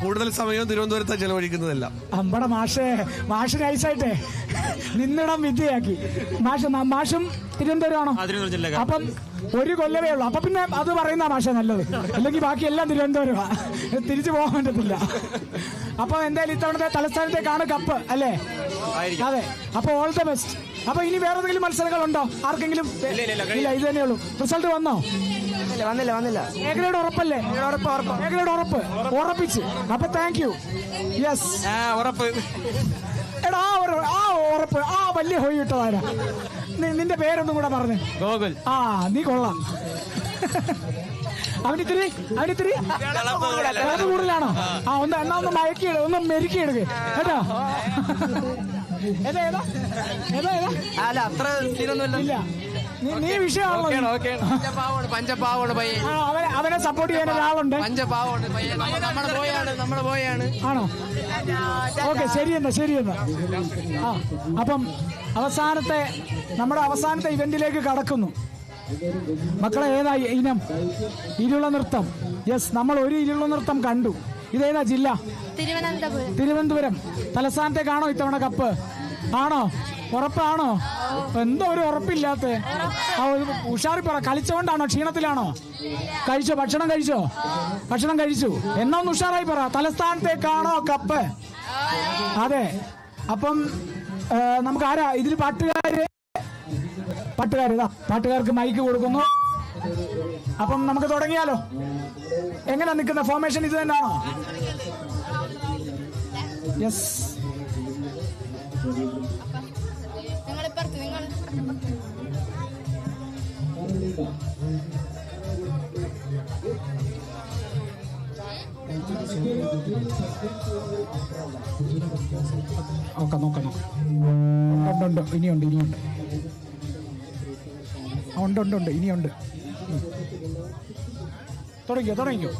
കൂടുതൽ സമയവും തിരുവനന്തപുരത്താണ് ചെലവഴിക്കുന്നതല്ല. അമ്പട മാഷ് നൈസായിട്ടേ നിന്നിടം വിദ്യയാക്കി. മാഷും തിരുവനന്തപുരമാണോ? അപ്പം ഒരു കൊല്ലമേ ഉള്ളൂ. അപ്പൊ പിന്നെ അത് പറയുന്ന മാഷ നല്ലത്. അല്ലെങ്കിൽ ബാക്കി എല്ലാം തിരുവനന്തപുരമാണ്. തിരിച്ചു പോകാൻ പറ്റത്തില്ല. അപ്പൊ എന്തായാലും ഇത്തവണത്തെ തലസ്ഥാനത്തേക്കാണ് കപ്പ് അല്ലേ? അതെ. അപ്പൊ ഓൾ ദ ബെസ്റ്റ്. അപ്പൊ ഇനി വേറെ ഏതെങ്കിലും മത്സരങ്ങളുണ്ടോ ആർക്കെങ്കിലും? ഇല്ല, ഇത് തന്നെയുള്ളൂ. റിസൾട്ട് വന്നോ? വന്നില്ല. എ ഗ്രേഡ് ഉറപ്പല്ലേ? എ ഗ്രേഡ് ഉറപ്പിച്ച്. അപ്പൊ താങ്ക് യു. യെസ്, ഉറപ്പ്. എടാ ആ ഉറപ്പ്, ആ വലിയ ഹോയി ഇട്ടതാരാ? നിന്റെ പേരൊന്നും കൂടെ പറഞ്ഞേ. ഗോകുൽ. നീ കൊള്ളാം. അവനിത്തിരി കൂടുതലാണോ? എന്നാ ഒന്ന് ഒന്ന് മെരുക്കിയെടുക്ക കേട്ടോ. അത്ര സീനൊന്നുമില്ല. നീ വിഷയമാണല്ലോ. അവനെ സപ്പോർട്ട് ചെയ്യാൻ ഒരാളുണ്ട്. ആണോ? ഓക്കെ, ശരിയെന്നാ. അപ്പം നമ്മുടെ അവസാനത്തെ ഇവന്റിലേക്ക് കടക്കുന്നു. മക്കളെ, ഏതാ ഇനം? ഇരുള നൃത്തം. യെസ്, നമ്മൾ ഒരു ഇരുള നൃത്തം കണ്ടു. ഇതേതാ ജില്ല? തിരുവനന്തപുരം. തലസ്ഥാനത്തേക്കാണോ ഇത്തവണ കപ്പ്? ആണോ? ഉറപ്പാണോ? എന്തോ ഒരു ഉറപ്പില്ലാത്ത. ഉഷാറി പറ. കളിച്ചോണ്ടാണോ? ക്ഷീണത്തിലാണോ? ഭക്ഷണം കഴിച്ചു. എന്നാ ഒന്ന് ഉഷാറായി പറ. തലസ്ഥാനത്തേക്കാണോ കപ്പ്? അതെ. അപ്പം നമുക്ക് ആരാ ഇതിൽ പാട്ടുകാർക്ക് മൈക്ക് കൊടുക്കുന്നു. അപ്പം നമുക്ക് തുടങ്ങിയാലോ? എങ്ങനെ നിൽക്കുന്ന ഫോർമേഷൻ ഇത് തന്നെയാണോ? യെസ്. നോക്കാം. ഇനിയുണ്ട്. ഇനിയുണ്ട്. തുടങ്ങിക്കോ.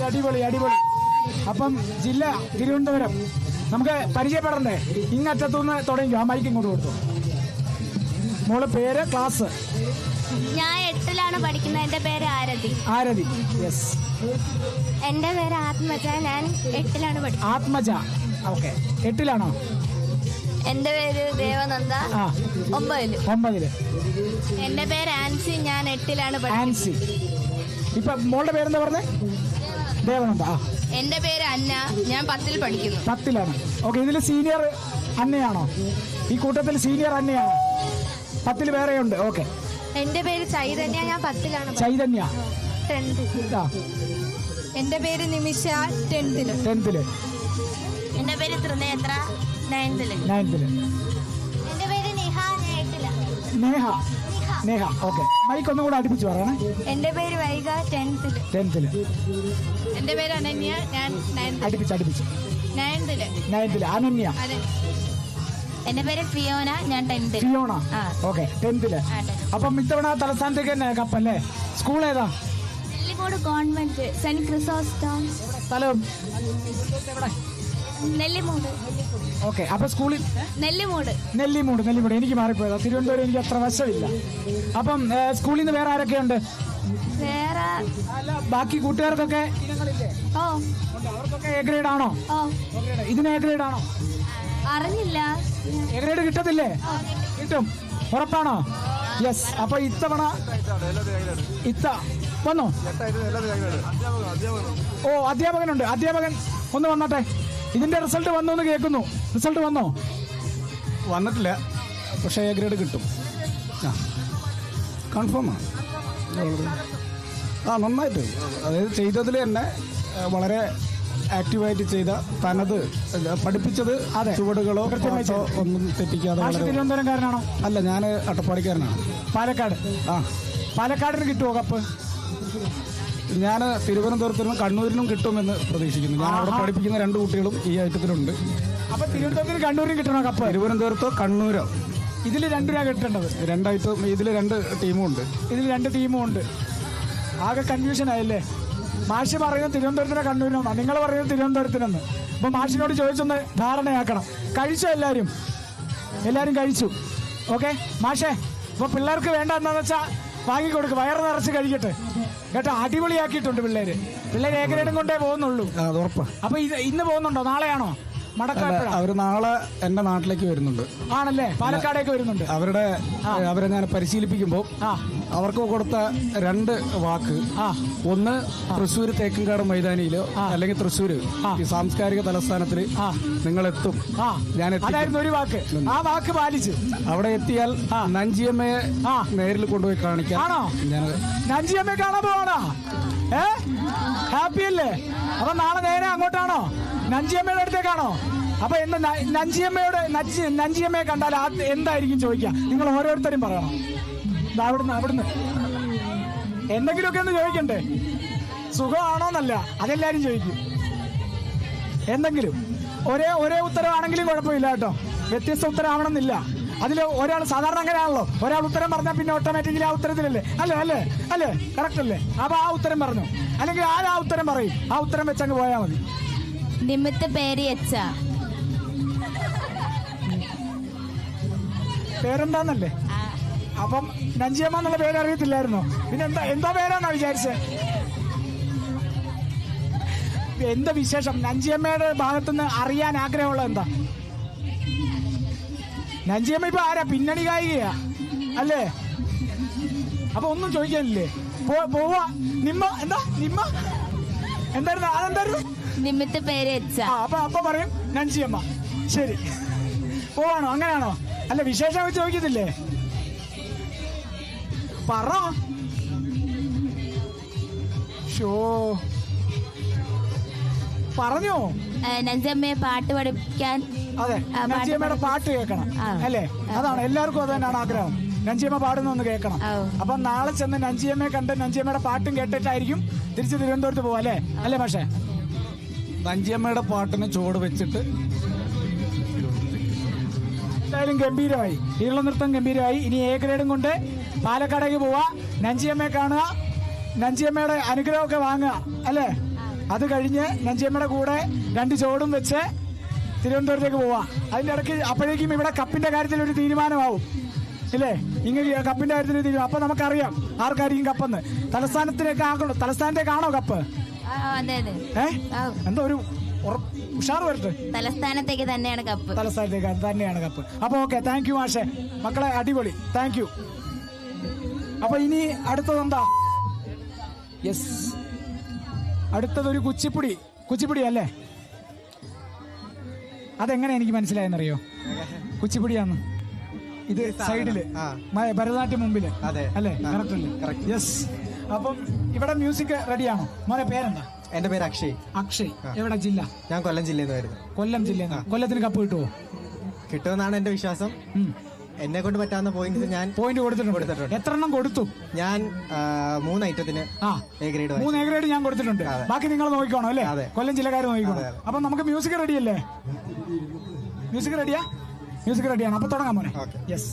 അടിപൊളി അടിപൊളി. അപ്പം ജില്ല തിരുവനന്തപുരം. നമുക്ക് പരിചയപ്പെടണ്ടേ? ഇങ്ങറ്റത്തുനിന്ന് തുടങ്ങിക്കോ. ആ മൈക്ക് ഇങ്ങോട്ട് കൊടുത്തു. മോള് പേര്, ക്ലാസ്? ഞാൻ 8ലാണ് പഠിക്കുന്നത്. എന്റെ പേര് ആരതി. ആരതി, യെസ്. എന്റെ പേര് ആത്മജ. ഞാൻ 8ലാണ് പഠിക്കുന്നത്. ആത്മജ, ഓക്കെ. 8ലാണോ? എന്റെ പേര് ദേവനന്ദ. 9ല്. എന്റെ പേര് ആൻസി. ഞാൻ 8ലാണ് പഠിക്കുന്നത്. ആൻസി. ഇപ്പൊ മോളുടെ പേരെന്താ പറഞ്ഞേ? ദേവനന്ദ. എന്റെ പേര് അന്ന. ഞാൻ 10ൽ പഠിക്കുന്നു. 10ലാണ്. ഓക്കെ. ഇതില് സീനിയർ അന്നയാണോ? ഈ കൂട്ടത്തിൽ സീനിയർ അന്നയാണോ? 10ൽ വേറെയുണ്ട്. ഓക്കെ. എന്റെ പേര് ചൈതന്യ. ഞാൻ 10ലാണ്. ചൈതന്യ. 10th. എന്റെ പേര് നിമിഷ. 10th. എന്റെ പേര് ത്രിനേത്ര. 9th. എന്റെ പേര് നിഹ. ഞാൻ 8ലാണ്. നേഹ, ഓക്കെ. മൈക്ക് ഒന്നും കൂടെ അടുപ്പിച്ച് പറയണേ. എന്റെ പേര് വൈഗ. 10th. എന്റെ പേര് അനന്യ. ഞാൻ 9th. അടുപ്പിച്ച് 9th. അനന്യ. എന്റെ പേര് ഫിയോന. ഞാൻ 10th. Fiona, okay. 10th. അപ്പം ഇത്തവണ തലസ്ഥാനത്തേക്ക് തന്നെ കപ്പല്ലേ? സ്കൂൾ ഏതാ? Nellimoodu government saint Chrysostom. സ്ഥലം? നെല്ലിമൂട്. ഓക്കെ. അപ്പൊ സ്കൂളിൽ നെല്ലിമൂട്. എനിക്ക് മാറിപ്പോയതാ. തിരുവനന്തപുരം എനിക്ക് അത്ര വശമില്ല. അപ്പം സ്കൂളിൽ നിന്ന് വേറെ ആരൊക്കെയുണ്ട്? വേറെ ബാക്കി കൂട്ടുകാർക്കൊക്കെ ഇനങ്ങളില്ലേ? അവർക്കൊക്കെ എ ഗ്രേഡ് ആണോ? ഇതിന് എ ഗ്രേഡ് ആണോ? അറിഞ്ഞില്ല. എ ഗ്രേഡ് കിട്ടത്തില്ലേ? കിട്ടും, ഉറപ്പാണോ? യെസ്. അപ്പൊ ഇത്തവണ വന്നോ? ഓ, അധ്യാപകനുണ്ട്. അധ്യാപകൻ ഒന്ന് വന്നട്ടെ. ഇതിന്റെ റിസൾട്ട് വന്നു എന്ന് കേൾക്കുന്നു. റിസൾട്ട് വന്നോ? വന്നിട്ടില്ല, പക്ഷേ എ ഗ്രേഡ് കിട്ടും. കൺഫേമാണ്. നന്നായിട്ട്, അതായത് ചെയ്തതിൽ തന്നെ വളരെ ആക്റ്റീവായിട്ട് ചെയ്ത, തനത് പഠിപ്പിച്ചത് ചുവടുകളോ ഒന്നും തെറ്റിക്കാതെ. തിരുവനന്തപുരംകാരനാണോ? അല്ല, ഞാൻ അട്ടപ്പാടിക്കാരനാണ്. പാലക്കാട്. പാലക്കാടിന് കിട്ടുമോ കപ്പ്? ഞാൻ തിരുവനന്തപുരത്തിനും കണ്ണൂരിനും കിട്ടുമെന്ന് പ്രതീക്ഷിക്കുന്നു. ഞാൻ അവിടെ പഠിപ്പിക്കുന്ന 2 കുട്ടികളും ഈ ഐറ്റത്തിലുണ്ട്. അപ്പൊ തിരുവനന്തപുരത്തിന് കണ്ണൂരിന് കിട്ടണോ കപ്പ്? തിരുവനന്തപുരത്തോ കണ്ണൂരോ? ഇതിൽ 2 കിട്ടേണ്ടത്. 2 ഐറ്റം. ഇതിൽ 2 ടീമും ഉണ്ട്. ആകെ കൺഫ്യൂഷൻ ആയില്ലേ? മാഷ് പറയുന്നത് തിരുവനന്തപുരത്തിനോ കണ്ണൂരിനോ, നിങ്ങൾ പറയുന്നത് തിരുവനന്തപുരത്തിനെന്ന്. അപ്പൊ മാഷിനോട് ചോദിച്ചൊന്ന് ധാരണയാക്കണം. കഴിച്ചോ? എല്ലാരും കഴിച്ചു. ഓക്കെ മാഷേ, അപ്പൊ പിള്ളേർക്ക് വേണ്ട എന്താന്ന് വെച്ചാ വാങ്ങിക്കൊടുക്ക്. വയറ് നിറച്ച് കഴിക്കട്ടെ കേട്ടോ. അടിപൊളിയാക്കിയിട്ടുണ്ട് പിള്ളേര്. എ ഗ്രേഡും കൊണ്ടേ പോകുന്നുള്ളൂ. അപ്പൊ ഇന്ന് പോകുന്നുണ്ടോ? നാളെയാണോ മടക്കം? അവര് നാളെ എന്റെ നാട്ടിലേക്ക് വരുന്നുണ്ട്. ആണല്ലേ? പാലക്കാടേക്ക് വരുന്നുണ്ട്. അവരെ ഞാൻ പരിശീലിപ്പിക്കുമ്പോൾ അവർക്ക് കൊടുത്ത 2 വാക്ക്. ഒന്ന്, തൃശ്ശൂർ തേക്കുംകാട് മൈതാനിയിലോ അല്ലെങ്കിൽ തൃശ്ശൂർ ഈ സാംസ്കാരിക തലസ്ഥാനത്തിൽ നിങ്ങളെത്തും. ഞാൻ അതായിരുന്നു ഒരു വാക്ക്. ആ വാക്ക് പാലിച്ചു. അവിടെ എത്തിയാൽ നഞ്ചിയമ്മയെ നേരിൽ കൊണ്ടുപോയി കാണിക്കാം. ആണോ? നഞ്ചിയമ്മയെ കാണാൻ പോവാണോ? ഹാപ്പി അല്ലേ? അപ്പൊ നാളെ നേരെ അങ്ങോട്ടാണോ? നഞ്ചിയമ്മയുടെ അടുത്തേക്കാണോ? അപ്പൊ എന്താ നഞ്ചിയമ്മയെ കണ്ടാൽ എന്തായിരിക്കും ചോദിക്കുക? നിങ്ങൾ ഓരോരുത്തരും പറയണം. അവിടുന്ന് എന്തെങ്കിലുമൊക്കെ ഒന്ന് ചോദിക്കണ്ടേ? സുഖമാണോന്നല്ല, അതെല്ലാരും ചോദിക്കും. എന്തെങ്കിലും ഒരേ ഉത്തരവാണെങ്കിലും കുഴപ്പമില്ല കേട്ടോ. വ്യത്യസ്ത ഉത്തരമാവണമെന്നില്ല. അതിൽ ഒരാൾ സാധാരണ അങ്ങനെയാണല്ലോ, ഒരാൾ ഉത്തരം പറഞ്ഞാൽ പിന്നെ ഓട്ടോമാറ്റിക്കലി ആ ഉത്തരത്തിലല്ലേ? അല്ലേ? കറക്റ്റ് അല്ലേ? അപ്പൊ ആ ഉത്തരം പറഞ്ഞു, അല്ലെങ്കിൽ ആ ഉത്തരം പറയും. ആ ഉത്തരം വെച്ചങ്ങ് പോയാൽ മതി. നിമിത്ത പേര് പേരെന്താന്നല്ലേ? അപ്പം നഞ്ചിയമ്മ എന്നുള്ള പേര് അറിയത്തില്ലായിരുന്നോ? പിന്നെ എന്താ പേരാന്നാ വിചാരിച്ചേ? എന്താ വിശേഷം? നഞ്ചിയമ്മയുടെ ഭാഗത്തുനിന്ന് അറിയാൻ ആഗ്രഹമുള്ള എന്താ? നഞ്ചിയമ്മ ഇപ്പൊ ആരാ? പിന്നണി ഗായികയാ അല്ലേ? അപ്പൊ ഒന്നും ചോദിക്കാനില്ലേ? പോവാ. എന്തായിരുന്നു? അതെന്തായിരുന്നു? നിമിത്ത പേര്. അപ്പൊ പറയും നഞ്ചിയമ്മ. ശരി, പോവാണോ? അങ്ങനെയാണോ? അല്ല, വിശേഷം വെച്ച് ചോദിക്കത്തില്ലേ? പറ. പറഞ്ഞോ? നഞ്ചിയമ്മയെ പാട്ട് പഠിപ്പിക്കാൻ. അതെ, നഞ്ചിയമ്മയുടെ പാട്ട് കേൾക്കണം അല്ലേ? അതാണ് എല്ലാവർക്കും അത് തന്നെയാണ് ആഗ്രഹം. നഞ്ചിയമ്മ പാടുന്നൊന്ന് കേൾക്കണം. അപ്പൊ നാളെ ചെന്ന് നഞ്ചിയമ്മയെ കണ്ട് നഞ്ചിയമ്മയുടെ പാട്ടും കേട്ടിട്ടായിരിക്കും തിരിച്ച് തിരുവനന്തപുരത്ത് പോവാ അല്ലേ പക്ഷേ? നഞ്ചിയമ്മയുടെ പാട്ടിന് ചുവട് വെച്ചിട്ട് എന്തായാലും ഗംഭീരമായി. ഈള നൃത്തം ഗംഭീരമായി. ഇനി എ ഗ്രേഡും കൊണ്ട് പാലക്കാടേക്ക് പോവാ. നഞ്ചിയമ്മയെ കാണുക, നഞ്ചിയമ്മയുടെ അനുഗ്രഹമൊക്കെ വാങ്ങുക അല്ലേ? അത് കഴിഞ്ഞ് നഞ്ചിയമ്മയുടെ കൂടെ 2 ചോടും വെച്ച് തിരുവനന്തപുരത്തേക്ക് പോവാം. അതിന്റെ ഇടയ്ക്ക് അപ്പോഴേക്കും ഇവിടെ കപ്പിന്റെ കാര്യത്തിൽ ഒരു തീരുമാനമാവും ഇല്ലേ? ഇങ്ങനെ കപ്പിന്റെ കാര്യത്തിൽ തീരുമാനം. അപ്പൊ നമുക്കറിയാം ആർക്കായിരിക്കും കപ്പെന്ന്. തലസ്ഥാനത്തേക്കാണോ കപ്പ്? എന്താ ഒരു ഉഷാർ വരട്ടെ. തലസ്ഥാനത്തേക്ക് തന്നെയാണ് കപ്പ്. തലസ്ഥാനത്തേക്ക് തന്നെയാണ് കപ്പ്. അപ്പൊ ഓക്കെ, താങ്ക് യു മാഷെ. മക്കളെ അടിപൊളി, താങ്ക് യു. അപ്പൊ ഇനി അടുത്തതെന്താ? യെസ്, അടുത്തതൊരു കുച്ചിപ്പുടി അല്ലേ? അതെങ്ങനെ എനിക്ക് മനസ്സിലായെന്നറിയോ? കുച്ചിപ്പുടിയാന്ന്. ഇത് സൈഡില് ഭരതനാട്യം മുമ്പില് അല്ലേ? കറക്റ്റ് അല്ലേ? യെസ്. അപ്പം ഇവിടെ മ്യൂസിക് റെഡിയാണോ? മോനെ പേരെന്താ? എന്റെ പേര് അക്ഷയ്. എവിടെ ജില്ല? ഞാൻ കൊല്ലം ജില്ലയിൽ നിന്ന് വരുന്നു. കൊല്ലം ജില്ലയിൽ നിന്ന്. കൊല്ലത്തിന് കപ്പ് കിട്ടുമോ? കിട്ടുമെന്നാണ് എന്റെ വിശ്വാസം. എന്നെ കൊണ്ട് പറ്റാവുന്ന പോയിന്റ് ഞാൻ കൊടുത്തിട്ടുണ്ട്. എത്ര എണ്ണം കൊടുത്തു? ഞാൻ 3 ഐറ്റത്തിന് എ ഗ്രേഡ്. 3 എ ഗ്രേഡ് ഞാൻ കൊടുത്തിട്ടുണ്ട്. ബാക്കി നിങ്ങൾ നോക്കിക്കോണം അല്ലേ? കൊല്ലം ജില്ലക്കാർ നോക്കിക്കോണം. അപ്പൊ നമുക്ക് മ്യൂസിക് റെഡിയല്ലേ? മ്യൂസിക് റെഡിയാണ്. അപ്പൊ തുടങ്ങാം മോനെ. യെസ്.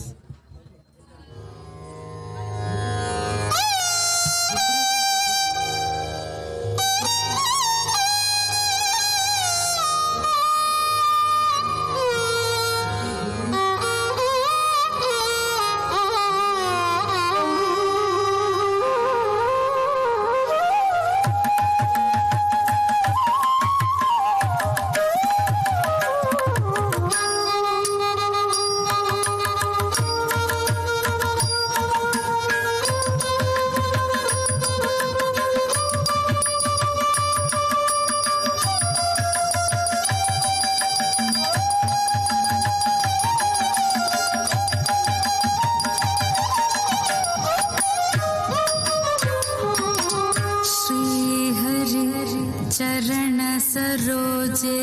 चरण सरोजे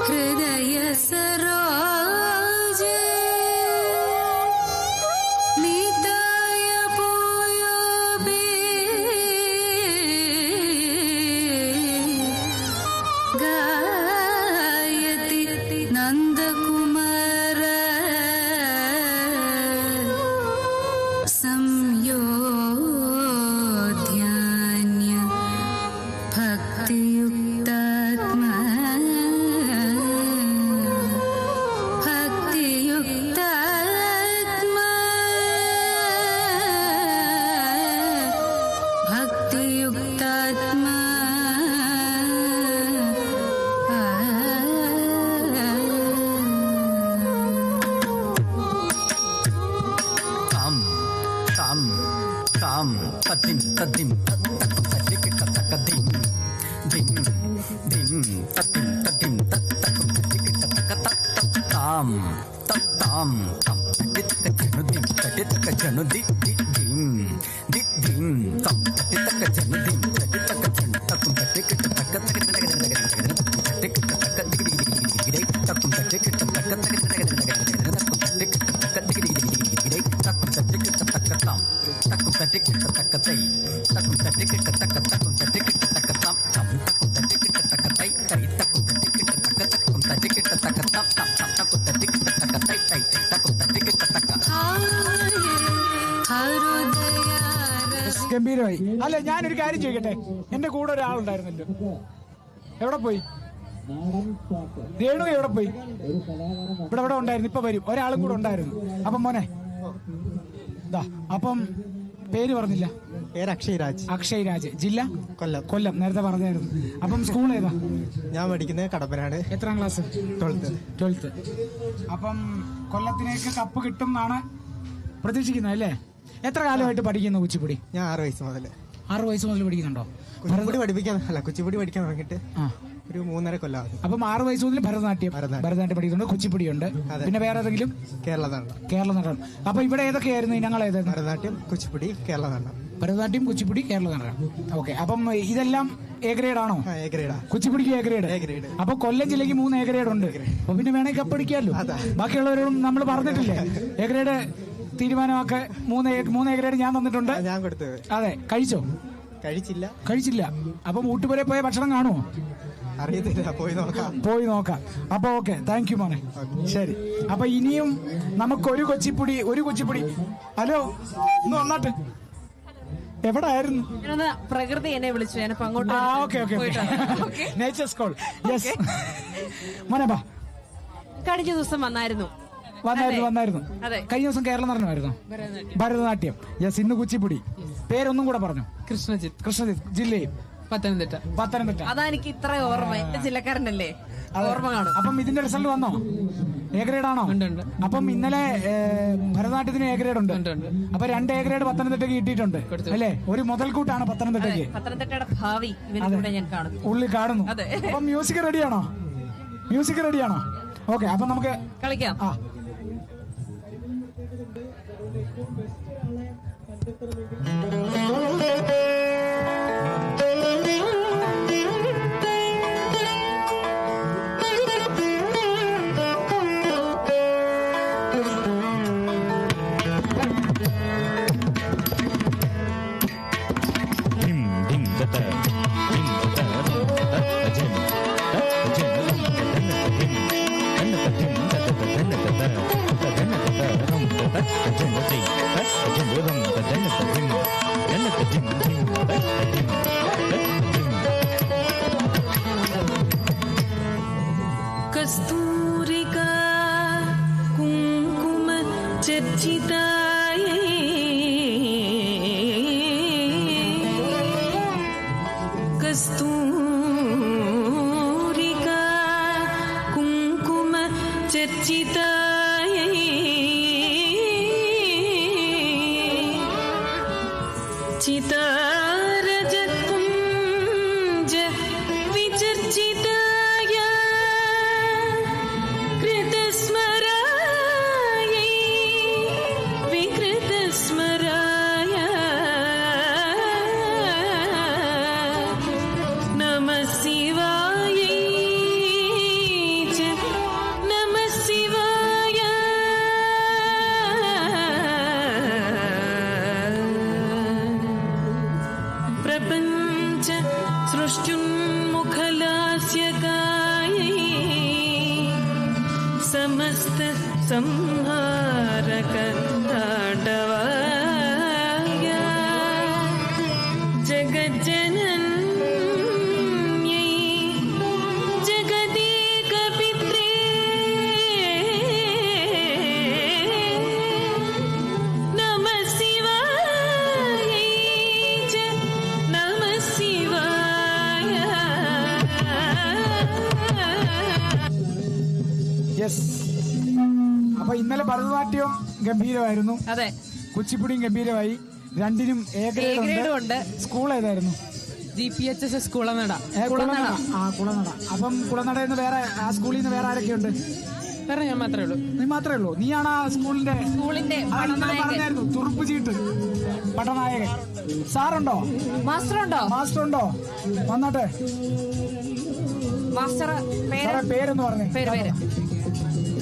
हृदय सरोजे निताय पोयो बे गायति नंदकुमार संयोध्यान्य भक्तियुक्तात्मा भक्तियुक्तात्मा तदिम तदिम तदिक तक दिम दिम दिम तदिम तदिम तक तदिक तक ताम ताम ताम तदिक जनु दिम तदिक जनु दि दि दिम दि दिम ताम तदिक जनु दिम तदिक जनु तक तदिक तक तदिक तक दिगिरे तक तदिक तक ഗംഭീരമായി അല്ലെ? ഞാനൊരു കാര്യം ചോദിക്കട്ടെ, എന്റെ കൂടെ ഒരാളുണ്ടായിരുന്നല്ലോ, എവിടെ പോയി? രേണു എവിടെ പോയി? ഇവിടെ ഉണ്ടായിരുന്നു, ഇപ്പൊ വരും. ഒരാളും കൂടെ ഉണ്ടായിരുന്നു. അപ്പം മോനെ അപ്പം പേര് പറഞ്ഞില്ല. പേര് അക്ഷയ് രാജ്. ജില്ല കൊല്ലം. നേരത്തെ പറഞ്ഞായിരുന്നു. അപ്പം സ്കൂൾ ഏതാ? ഞാൻ പഠിക്കുന്നത് കടപ്പനാണ്. എത്രാം ക്ലാസ്? 12th. അപ്പം കൊല്ലത്തിലേക്ക് കപ്പ് കിട്ടും എന്നാണ് പ്രതീക്ഷിക്കുന്നത് അല്ലേ? എത്ര കാലമായിട്ട് പഠിക്കുന്നു കുച്ചിപ്പുടി? ഞാൻ 6 വയസ്സ് മുതൽ. 6 വയസ്സ് മുതൽ പഠിക്കുന്നുണ്ടോ? കുച്ചിപ്പുടി പഠിക്കാൻ തുടങ്ങിയിട്ട് ഒരു 3.5 കൊല്ലം. അപ്പം 6 വയസ്സ് മുതൽ ഭരതനാട്യം പഠിക്കുന്നുണ്ട്. കുച്ചിപ്പുടിയുണ്ട്. പിന്നെ വേറെ ഏതെങ്കിലും? കേരള നടനം. അപ്പൊ ഇവിടെ ഏതൊക്കെയായിരുന്നു ഇനങ്ങൾ? ഭരതനാട്യം, കുച്ചിപ്പുടി, കേരള നടനം. ഭരതനാട്യം, കുച്ചിപ്പുടി, കേരള നടനം. ഓക്കെ. അപ്പം ഇതെല്ലാം എ ഗ്രേഡ് ആണോ? എ ഗ്രേഡാ. കുച്ചിപ്പുടിക്ക് എ ഗ്രേഡ്. അപ്പൊ കൊല്ലം ജില്ലയ്ക്ക് 3 എ ഗ്രേഡ് ഉണ്ട്. അപ്പൊ പിന്നെ വേണമെങ്കിൽ കപ്പടിക്കാമല്ലോ. ബാക്കിയുള്ളവരോടും നമ്മൾ പറഞ്ഞിട്ടില്ലേ എ ഗ്രേഡ് തീരുമാനമൊക്കെ? 3 എ ഗ്രേഡ് ഞാൻ തന്നിട്ടുണ്ട്. ഞാൻ കൊടുത്തത്. അതെ. കഴിച്ചില്ല. അപ്പം ഊട്ടുപുരയിൽ പോയ ഭക്ഷണം കാണുമോ? അറിയത്തില്ല, പോയി നോക്കാം. അപ്പൊ ഓക്കെ, താങ്ക് യു മോനെ. ശരി. അപ്പൊ ഇനിയും നമുക്കൊരു കുച്ചിപ്പുടി. ഹലോ, ഒന്ന് വന്നാട്ടെ. എവിടെ ആയിരുന്നു? ഞാനൊന്ന് പ്രകൃതി എന്നെ വിളിച്ചു, ഞാനിപ്പോ അങ്ങോട്ട് നേച്ചർ സ്കൂൾ. യെസ് മോനെ ബാ. കഴിഞ്ഞ ദിവസം വന്നായിരുന്നു. അതെ. കഴിഞ്ഞ ദിവസം കേരളം നടനമായിരുന്നു ഭരതനാട്യം. യെസ്. ഇന്ന് കുച്ചിപ്പുടി. പേരൊന്നും കൂടെ പറഞ്ഞു. കൃഷ്ണജിത്ത്. ജില്ലയും പത്തനംതിട്ട. അതാ എനിക്ക് ഇത്ര ഓർമ്മ. എന്റെ ജില്ലക്കാരനല്ലേ, ഓർമ്മ കാണും. അപ്പം ഇതിന്റെ റിസൾട്ട് വന്നോ? എ ഗ്രേഡ് ആണോ? അപ്പം ഇന്നലെ ഭരതനാട്യത്തിന് എ ഗ്രേഡ് ഉണ്ട്. അപ്പൊ 2 എ ഗ്രേഡ് പത്തനംതിട്ടയ്ക്ക് കിട്ടിയിട്ടുണ്ട് അല്ലേ? ഒരു മുതൽക്കൂട്ടാണ് പത്തനംതിട്ടയ്ക്ക്. പത്തനംതിട്ടയുടെ ഭാവി ഇവരുടെ ഞാൻ കാണുന്നു, ഉള്ളിൽ കാണുന്നു. അപ്പം മ്യൂസിക് റെഡിയാണോ? ഓക്കെ, അപ്പൊ നമുക്ക് കളിക്കാം. കസ്തൂരികാ കുങ്കുമ ചർച്ചിതായേ കസ്തൂരികാ കുങ്കുമ ചർച്ചിതായേ ചിതാരജകുഞ്ച വിചർച്ചിതായ കൃതസ്മരായ വികൃതസ്മരായ നമഃ ശിവായ നമഃ ശിവായ പ്രപഞ്ച സൃഷ്ട്യുന്മുഖലാസ്യകായ സമസ്ത സംഹാരക താണ്ഡവായ ജഗജ്ജനന്യൈ ജഗദേകപിത്രേ നമഃ ശിവായ നമഃ ശിവായ. യെസ്. അപ്പൊ ഇന്നലെ ഭരതനാട്യം ഗംഭീരമായിരുന്നു. അതെ. കുച്ചിപ്പുടിയും ഗംഭീരമായി. രണ്ടിനും എ ഗ്രേഡ് ഉണ്ട്. സ്കൂൾ ഏതായിരുന്നു? GPHS കുളനട. കുളനട. അപ്പം കുളനടയിൽ നിന്ന് വേറെ, ആ സ്കൂളിൽ നിന്ന് വേറെ ആരൊക്കെയുണ്ട്? വേറെ ഞാൻ മാത്രമേ ഉള്ളൂ. നീ മാത്രമേ ഉള്ളൂ? നീയാണ് ആ സ്കൂളിന്റെ പറഞ്ഞായിരുന്നു തുറുപ്പ് ചീട്ട് പടനായകൻ. സാറുണ്ടോ? മാസ്റ്റർ ഉണ്ടോ? വന്നോട്ടെ. മാസ്റ്റർ പേരെന്ന് പറഞ്ഞേ.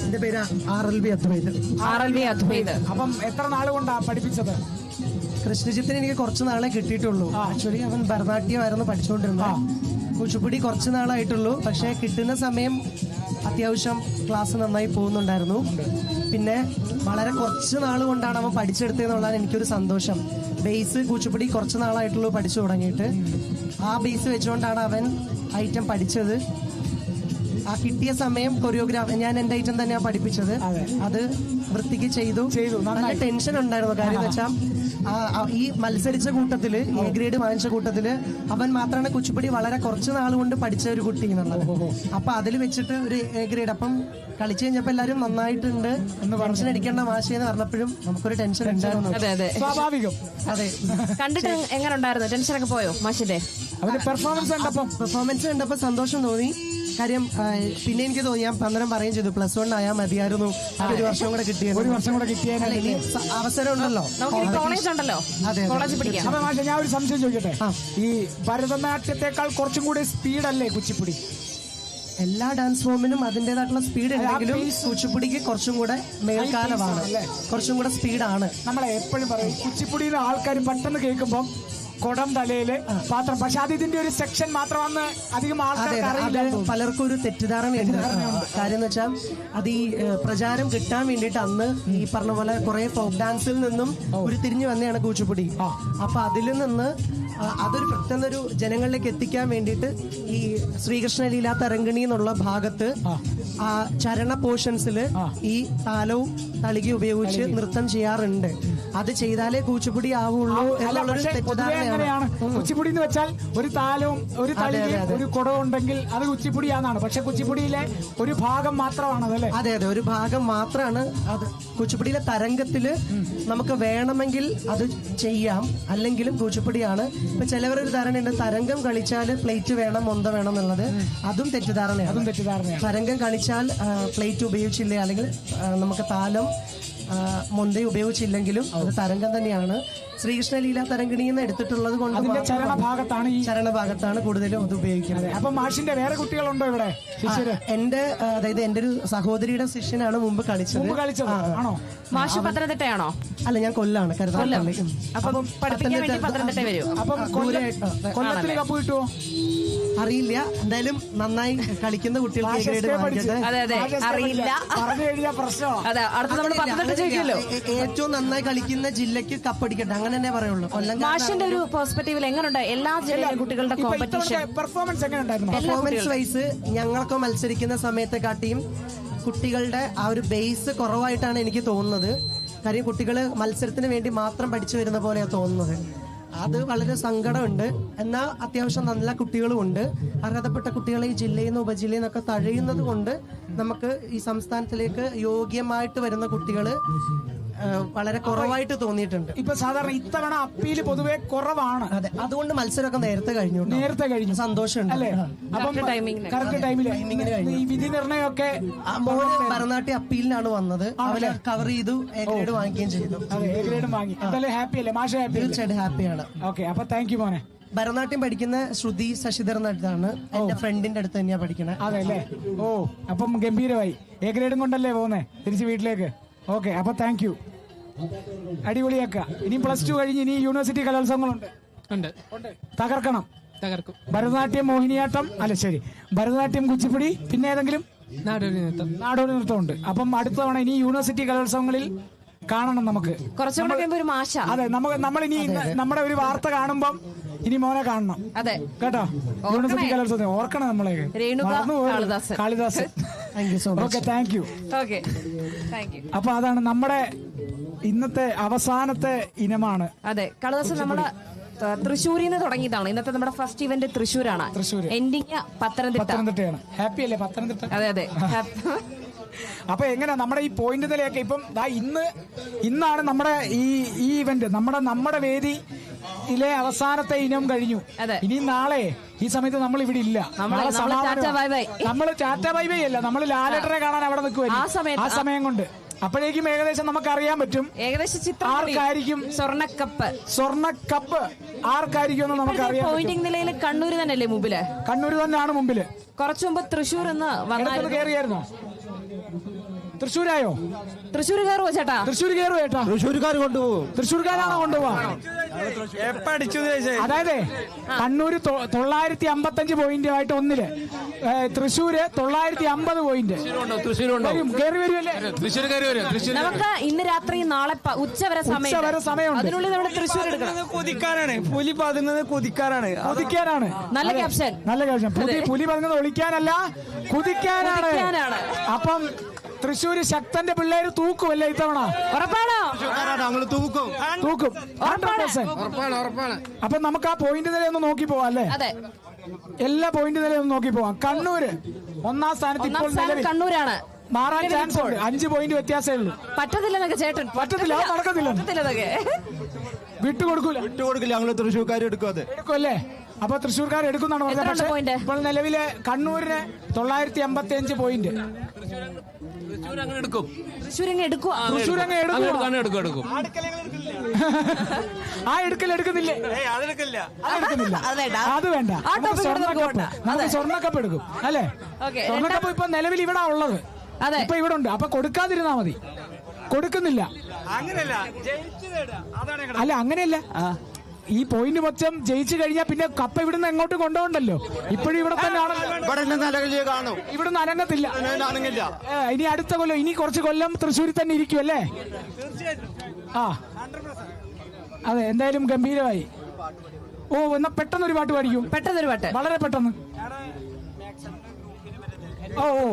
എന്റെ പേര് RLV അദ്വൈത്. അപ്പം എത്ര നാള് കൊണ്ടാ പഠിപ്പിച്ചത്? കൃഷ്ണജിത്തിന് എനിക്ക് കുറച്ച് നാളെ കിട്ടിയിട്ടുള്ളൂ. ആക്ച്വലി അവൻ ഭരതനാട്യമായിരുന്നു പഠിച്ചുകൊണ്ടിരുന്നത്. കുച്ചിപ്പുടി കുറച്ച് നാളായിട്ടുള്ളൂ. പക്ഷേ കിട്ടുന്ന സമയം അത്യാവശ്യം ക്ലാസ് നന്നായി പോകുന്നുണ്ടായിരുന്നു. പിന്നെ വളരെ കുറച്ച് നാൾ കൊണ്ടാണ് അവൻ പഠിച്ചെടുത്തതെന്നുള്ളതാണ് എനിക്കൊരു സന്തോഷം. ബേസ് കുച്ചിപ്പുടി കുറച്ച് നാളായിട്ടുള്ളൂ പഠിച്ചു തുടങ്ങിയിട്ട്. ആ ബേസ് വെച്ചുകൊണ്ടാണ് അവൻ ഐറ്റം പഠിച്ചത്. ആ കിട്ടിയ സമയം കൊറിയോഗ്രാഫ് ഞാൻ എന്റെ ഐറ്റം തന്നെയാണ് പഠിപ്പിച്ചത്. അത് വൃത്തിക്ക് ചെയ്തു. നല്ല ടെൻഷൻ ഉണ്ടായിരുന്നു. കാര്യം വെച്ചാൽ ഈ മത്സരിച്ച കൂട്ടത്തില് എ ഗ്രേഡ് വാങ്ങിച്ച കൂട്ടത്തില് അവൻ മാത്രമാണ് കുച്ചിപ്പുടി വളരെ കുറച്ച് നാൾ കൊണ്ട് പഠിച്ച ഒരു കുട്ടി എന്നുള്ളത്. അപ്പൊ അതിൽ വെച്ചിട്ട് ഒരു എ ഗ്രേഡ്. അപ്പം കളിച്ചു കഴിഞ്ഞപ്പോ എല്ലാരും നന്നായിട്ടുണ്ട്, ടെൻഷൻ അടിക്കേണ്ട മാഷെന്ന് പറഞ്ഞപ്പോഴും നമുക്കൊരു ടെൻഷൻ ഉണ്ടായിരുന്നു. സ്വാഭാവികം. അതെ. കണ്ടിട്ട് എങ്ങനെ ഉണ്ടായിരുന്നു? ടെൻഷനൊക്കെ പോയോ മാഷിന്റെ? പെർഫോമൻസ് കണ്ടപ്പോ സന്തോഷം തോന്നി. കാര്യം പിന്നെ എനിക്ക് തോന്നി, ഞാൻ പന്തരം പറയുകയും ചെയ്തു, +1 ആയാൽ മതിയായിരുന്നു, ഒരു വർഷം കൂടെ കിട്ടിയാൽ ഇനി അവസരം ഉണ്ടല്ലോ. അതെ. അപ്പൊ മാഷെ ഞാൻ ഒരു സംശയം ചോദിക്കട്ടെ, ഈ ഭരതനാട്യത്തെക്കാൾ കുറച്ചും കൂടി സ്പീഡല്ലേ കുച്ചിപ്പുടി? എല്ലാ ഡാൻസ് ഫോമിനും അതിൻ്റെതായിട്ടുള്ള സ്പീഡ് ഉണ്ടെങ്കിലും കുച്ചിപ്പുടിക്ക് കുറച്ചും കൂടെ മേൽക്കാലമാണ്, കുറച്ചും കൂടെ സ്പീഡാണ്. നമ്മളെ എപ്പോഴും പറയും കുച്ചിപ്പുടിയിലെ ആൾക്കാർ പെട്ടെന്ന് കേൾക്കുമ്പോൾ കുടം തലയില് പാത്രം. പക്ഷെ അത് ഇതിന്റെ ഒരു സെക്ഷൻ മാത്രമാണെന്ന് അധികം ആൾക്കാർക്ക് അറിയില്ല. പലർക്കും ഒരു തെറ്റിദ്ധാരണയുണ്ട്. കാര്യം എന്ന് വെച്ചാൽ അത് ഈ പ്രചാരം കിട്ടാൻ വേണ്ടിയിട്ട് അന്ന് ഈ പറഞ്ഞ പോലെ കുറെ ഫോക്ക് ഡാൻസിൽ നിന്നും ഉരുത്തിരിഞ്ഞു വന്നെയാണ് കൂച്ചുപുടി. അപ്പൊ അതിൽ നിന്ന് അതൊരു പെട്ടെന്നൊരു ജനങ്ങളിലേക്ക് എത്തിക്കാൻ വേണ്ടിയിട്ട് ഈ ശ്രീകൃഷ്ണ ലീലാ തരംഗിണി എന്നുള്ള ഭാഗത്ത് ആ ചരണ പോർഷൻസിൽ ഈ താലവും തളികയും ഉപയോഗിച്ച് നൃത്തം ചെയ്യാറുണ്ട്. അത് ചെയ്താലേ കൂച്ചുപുടി ആവുള്ളൂ എന്നുള്ളൊരു തെറ്റിദ്ധാരണയാണ്. കുച്ചിപ്പുടി എന്ന് വെച്ചാൽ ഒരു താലവും ഒരു തളികയും ഒരു കുടവും ഉണ്ടെങ്കിൽ അത് കുച്ചിപ്പുടിയാണെന്നാണ്. പക്ഷെ കുച്ചിപ്പുടിയിലെ ഒരു ഭാഗം മാത്രമാണ് അതല്ലേ? അതെ അതെ, ഒരു ഭാഗം മാത്രമാണ് അത്. കുച്ചിപ്പുടിയിലെ തരംഗത്തില് നമുക്ക് വേണമെങ്കിൽ അത് ചെയ്യാം, അല്ലെങ്കിലും കൂച്ചുപുടിയാണ്. ഇപ്പൊ ചിലവരൊരു ധാരണയുണ്ട് തരംഗം കളിച്ചാൽ പ്ലേറ്റ് വേണം മൊന്ത വേണം എന്നുള്ളത്. അതും തെറ്റിദ്ധാരണയാണ്. തരംഗം കളിച്ചാൽ പ്ലേറ്റ് ഉപയോഗിച്ചില്ലേ അല്ലെങ്കിൽ നമുക്ക് താലം മൊന്ത ഉപയോഗിച്ചില്ലെങ്കിലും അത് തരംഗം തന്നെയാണ്. ശ്രീകൃഷ്ണ ലീല തരംഗിണിന്ന് എടുത്തിട്ടുള്ളത് കൊണ്ട് ചരണഭാഗത്താണ് കൂടുതലും അത് ഉപയോഗിക്കുന്നത്. അപ്പൊ മാഷിന്റെ വേറെ കുട്ടികളുണ്ടോ ഇവിടെ? എന്റെ അതായത് എന്റെ ഒരു സഹോദരിയുടെ ശിഷ്യനാണ് മുമ്പ് കളിച്ചത്. ആണോ? മാഷ് പത്തനംതിട്ടയാണോ? അല്ല, ഞാൻ കൊല്ലാണ്, കരുതാപ്പള്ളി. അപ്പം പഠിപ്പിക്കാൻ വേണ്ടി പത്തനംതിട്ട വരും. അപ്പം കൊല്ലത്തിൽ കപ്പ് കിട്ടുമോ അറിയില്ല. എന്തായാലും നന്നായി കളിക്കുന്ന കുട്ടികൾക്ക് അറിയില്ല. ഏറ്റവും നന്നായി കളിക്കുന്ന ജില്ലക്ക് കപ്പടിക്കട്ടെ, അങ്ങനെ തന്നെ പറയുള്ളൂ. മാഷിന്റെ ഒരു പെർസ്പെക്ടീവിൽ എങ്ങനെയുണ്ട് എല്ലാ ജില്ലയിലെ കുട്ടികളുടെ കോമ്പറ്റീഷൻ പെർഫോമൻസ് വൈസ് ഞങ്ങളൊക്കെ മത്സരിക്കുന്ന സമയത്തെ കാട്ടിയും കുട്ടികളുടെ ആ ഒരു ബേസ് കുറവായിട്ടാണ് എനിക്ക് തോന്നുന്നത്. കാര്യം കുട്ടികൾ മത്സരത്തിന് വേണ്ടി മാത്രം പഠിച്ചു വരുന്ന പോലെയാണ് തോന്നുന്നത്. അത് വളരെ സങ്കടമുണ്ട്. എന്നാൽ അത്യാവശ്യം നല്ല കുട്ടികളും ഉണ്ട്. അർഹതപ്പെട്ട കുട്ടികളെ ഈ ജില്ലയിൽ നിന്ന് ഉപജില്ലയിൽ നിന്നൊക്കെ തഴയുന്നത് കൊണ്ട് നമുക്ക് ഈ സംസ്ഥാനത്തിലേക്ക് യോഗ്യമായിട്ട് വരുന്ന കുട്ടികൾ വളരെ കുറവായിട്ട് തോന്നിയിട്ടുണ്ട്. ഇപ്പൊ സാധാരണ ഇത്തവണ അപ്പീല് പൊതുവെ കുറവാണ്. അതെ, അതുകൊണ്ട് മത്സരമൊക്കെ നേരത്തെ കഴിഞ്ഞു. സന്തോഷമുണ്ട് അല്ലേ? അപ്പം കറക്റ്റ് ടൈമില് ഈ വിധി നിർണയമൊക്കെ ഭരതനാട്യം അപ്പീലിനാണ് വന്നത്. അവര് കവർ ചെയ്തു, എ ഗ്രേഡ് വാങ്ങിക്കുകയും ചെയ്തു. എ ഗ്രേഡ് വാങ്ങി. എന്തായാലും ഹാപ്പി അല്ലേ? മാഷ് ഹാപ്പി? തീർച്ചയായിട്ടും ഹാപ്പിയാണ്. ഓക്കെ, അപ്പൊ താങ്ക് യു മോനെ. ഭരതനാട്യം പഠിക്കുന്ന ശ്രുതി ശശിധർ അടുത്താണ്, എന്റെ ഫ്രണ്ടിന്റെ അടുത്ത് തന്നെയാ പഠിക്കണേ. അതെ അല്ലേ? ഓ, അപ്പം ഗംഭീരമായി. എ ഗ്രേഡും കൊണ്ടല്ലേ പോകുന്നേ തിരിച്ച് വീട്ടിലേക്ക്? ഓക്കെ, അപ്പൊ താങ്ക് യു. അടിപൊളിയാക്കുക. ഇനി +2 കഴിഞ്ഞ് ഇനി യൂണിവേഴ്സിറ്റി കലോത്സവങ്ങളുണ്ട്. തകർക്കും. ഭരതനാട്യം, മോഹിനിയാട്ടം, അല്ല ശരി, ഭരതനാട്യം, കുച്ചിപ്പുടി, പിന്നെ ഏതെങ്കിലും നാടോടി നൃത്തമുണ്ട്. അപ്പം അടുത്ത തവണ ഇനി യൂണിവേഴ്സിറ്റി കലോത്സവങ്ങളിൽ കാണണം നമുക്ക്. കുറച്ചുകൂടെ ഒരു മാഷ. അതെ, നമ്മളിനി നമ്മുടെ ഒരു വാർത്ത കാണുമ്പം ഇനി മോനെ കാണണം. അതെ കേട്ടോ? യൂണിവേഴ്സിറ്റി കലോത്സവം ഓർക്കണം നമ്മളെ. കാളിദാസൻ. Okay, thank you. അപ്പൊ അതാണ് നമ്മുടെ ഇന്നത്തെ അവസാനത്തെ ഇനമാണ്. അതെ, കാളിദാസൻ നമ്മുടെ തൃശ്ശൂരിൽ നിന്ന് തുടങ്ങിയതാണ്. ഇന്നത്തെ നമ്മുടെ ഫസ്റ്റ് ഇവന്റ് തൃശ്ശൂരാണ്. എൻഡിങ് പത്തനംതിട്ടയാണ്. ഹാപ്പി അല്ലേ പത്തനംതിട്ട? അതെ അതെ. അപ്പൊ എങ്ങനെ നമ്മുടെ ഈ പോയിന്റ് നിലയൊക്കെ ഇപ്പം ഇന്നാണ് നമ്മുടെ ഈ ഇവന്റ് നമ്മുടെ വേദിയിലെ അവസാനത്തെ ഇനം കഴിഞ്ഞു. ഇനി നാളെ ഈ സമയത്ത് നമ്മൾ ഇവിടെ ഇല്ല. നമ്മള് ടാറ്റ ബൈ ബൈ അല്ല, നമ്മൾ ലാലേട്ടനെ കാണാൻ അവിടെ നിൽക്കുമായിരിക്കും ആ സമയം കൊണ്ട്. അപ്പോഴേക്കും ഏകദേശം നമുക്ക് അറിയാൻ പറ്റും ആർക്കായിരിക്കും സ്വർണ്ണക്കപ്പ് ആർക്കായിരിക്കും എന്ന് നമുക്ക് അറിയാം. പോയിന്റിംഗ് നിലയിൽ കണ്ണൂർ തന്നെയല്ലേ മുമ്പില്? കണ്ണൂർ തന്നെയാണ് മുമ്പില്. കുറച്ചു മുമ്പ് തൃശ്ശൂർ എന്ന് കയറിയായിരുന്നോ? തൃശ്ശൂരായോ? തൃശ്ശൂർ കയറുവോ ചേട്ടാ? തൃശ്ശൂർ കയറുവോ ചേട്ടാ? തൃശ്ശൂർക്കാർ കൊണ്ടുപോകും. തൃശ്ശൂർക്കാരാണോ കൊണ്ടുപോവാ? അതായത് കണ്ണൂര് 955 പോയിന്റുമായിട്ട് ഒന്നില്, തൃശ്ശൂര് 950 പോയിന്റ്. നമുക്ക് ഇന്ന് രാത്രി നാളെ ഉച്ചവരെ സമയമുണ്ട്. അതിനുള്ളിൽ നമ്മുടെ തൃശ്ശൂർ കൊതിക്കാനാണ്. പുലി പതുങ്ങുന്നത് കൊതിക്കാനാണ്. നല്ല ക്യാപ്ഷൻ. പുലി പതുങ്ങുന്നത് ഒളിക്കാനല്ല, കുതിക്കാനാണ്. അപ്പം തൃശ്ശൂര് ശക്തന്റെ പിള്ളേര് തൂക്കുമല്ലേ ഇത്തവണ? ഉറപ്പാണോ? തൂക്കും. അപ്പൊ നമുക്ക് ആ പോയിന്റ് നില ഒന്ന് നോക്കി പോവാം അല്ലേ? എല്ലാ പോയിന്റ് നിലയും ഒന്ന് നോക്കി പോവാം. കണ്ണൂര് 1ാം സ്ഥാനത്ത് ഇപ്പോൾ കണ്ണൂരാണ്. മാറാൻ ചാൻസ് ഉണ്ട്. 5 പോയിന്റ് വ്യത്യാസമേ ഉള്ളൂ. പറ്റത്തില്ല ചേട്ടൻ, പറ്റത്തില്ല, നടക്കത്തില്ല. വിട്ടുകൊടുക്കൂല. ഞങ്ങള് തൃശ്ശൂർക്കാർ എടുക്കും അല്ലേ? അപ്പൊ തൃശ്ശൂർക്കാർ എടുക്കുന്നാണ് പറഞ്ഞത്. പക്ഷേ ഇപ്പോൾ നിലവിലെ കണ്ണൂരിന് 955 പോയിന്റ്. ആ എടുക്കുന്നില്ലേ? അത് വേണ്ട. നമുക്ക് സ്വർണ്ണക്കപ്പ് എടുക്കും അല്ലേ? സ്വർണ്ണക്കപ്പ് ഇപ്പൊ നിലവിൽ ഇവിടെ ഉള്ളത്. ഇപ്പൊ ഇവിടെ ഉണ്ട്. അപ്പൊ കൊടുക്കാതിരുന്നാ മതി. കൊടുക്കുന്നില്ല. അല്ല, അങ്ങനെയല്ല. ഈ പോയിന്റ് മൊത്തം ജയിച്ചു കഴിഞ്ഞാൽ പിന്നെ കപ്പ ഇവിടുന്ന് എങ്ങോട്ട് കൊണ്ടുപോകണ്ടല്ലോ. ഇപ്പോഴും ഇവിടെ തന്നെ ആണല്ലോ, ഇവിടുന്ന് അനങ്ങത്തില്ല. ഇനി അടുത്ത കൊല്ലം, ഇനി കുറച്ച് കൊല്ലം തൃശ്ശൂരിൽ തന്നെ ഇരിക്കും അല്ലേ? ആ അതെ, എന്തായാലും ഗംഭീരമായി. ഓ, എന്നാ പെട്ടെന്നൊരു പാട്ട് പാടിക്കും. പെട്ടെന്നൊരു പാട്ട്, വളരെ പെട്ടെന്ന്. ഓ ഓ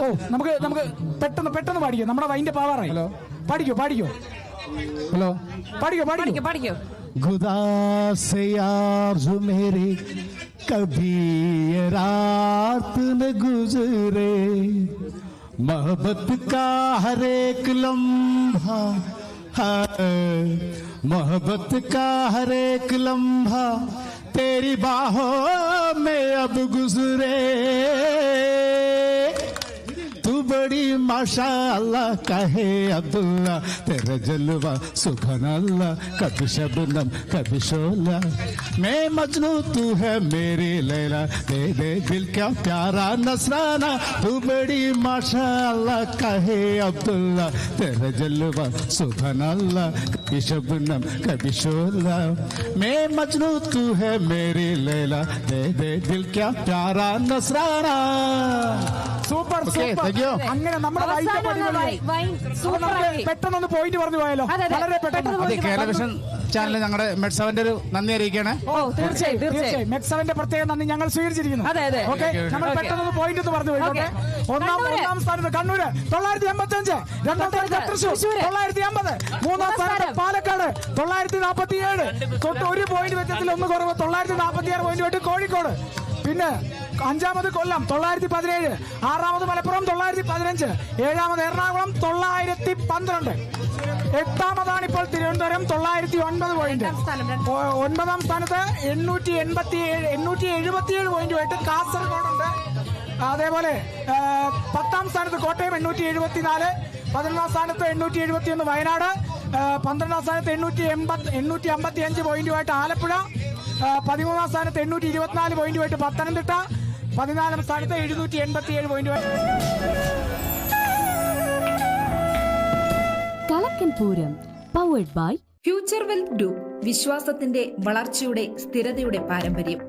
ഓ നമുക്ക് നമുക്ക് പെട്ടെന്ന് പാടിക്കോ. നമ്മുടെ വൈൻ്റെ പാവാറായി. പാടിക്കോ ഹലോ, പാടിക്കോ. खुदा से आरज़ू मेरी कभी ये रात न गुजरे, मोहब्बत का हर एक लम्हा है, मोहब्बत का हर एक लम्हा तेरी बाहों में अब गुजरे। तू बड़ी माशाअल्लाह कहे अब्दुल्ला, तेरा जलवा सुभान अल्लाह, कभी शबनम कभी शोला, मैं मजनू तू है मेरी लैला, दे दे दिल क्या प्यारा नसराना, तू बड़ी माशाअल्लाह कहे अब्दुल्ला, तेरा जलवा सुभान अल्लाह, कभी शबनम कभी शोला, मैं मजनू तू है मेरी लैला, दे दे दिल क्या प्यारा नसराना. Super super. അങ്ങനെ നമ്മുടെ പെട്ടെന്നൊന്ന് പോയിട്ട് പറഞ്ഞു പോയാലോ? വളരെ പെട്ടെന്ന്. കേരള വിഷൻ ചാനൽ ഞങ്ങളുടെ മെഡ്സവന്റെ ഒരു നന്ദി അറിയിക്കണേ. തീർച്ചയായും മെഡ്സവന്റെ പ്രത്യേക നന്ദി ഞങ്ങൾ സ്വീകരിച്ചിരിക്കുന്നു. ഓക്കെ, നമ്മൾ പെട്ടെന്ന് പോയിന്റ് എന്ന് പറഞ്ഞു പോയിക്കോട്ടെ. ഒന്നാം സ്ഥാനത്ത് കണ്ണൂര് 985, രണ്ടാം സ്ഥാനത്ത് തൃശ്ശൂർ 950, മൂന്നാം സ്ഥാനത്ത് പാലക്കാട് 947, തൊട്ട് ഒരു പോയിന്റ് വ്യത്യാസത്തിൽ ഒന്ന് കുറവ് 946 പോയിന്റ് ആയിട്ട് കോഴിക്കോട്. പിന്നെ അഞ്ചാമത് കൊല്ലം 917, ആറാമത് മലപ്പുറം 915, ഏഴാമത് എറണാകുളം 912, എട്ടാമതാണ് ഇപ്പോൾ തിരുവനന്തപുരം 909 പോയിന്റ്. ഒൻപതാം സ്ഥാനത്ത് 877 പോയിന്റുമായിട്ട് കാസർഗോഡുണ്ട്. അതേപോലെ 10ാം സ്ഥാനത്ത് കോട്ടയം 874, 11ാം സ്ഥാനത്ത് 871 വയനാട്, 12ാം സ്ഥാനത്ത് 855 പോയിന്റുമായിട്ട് ആലപ്പുഴ, 13ാം സ്ഥാനത്ത് 824 പോയിന്റുമായിട്ട് പത്തനംതിട്ട, 14ാം സ്ഥാനത്ത് 787 പോയിന്റുമായിട്ട്. കലക്കൻ Pooram powered by future wealth group. വിശ്വാസത്തിന്റെ വളർച്ചയുടെ സ്ഥിരതയുടെ പാരമ്പര്യം.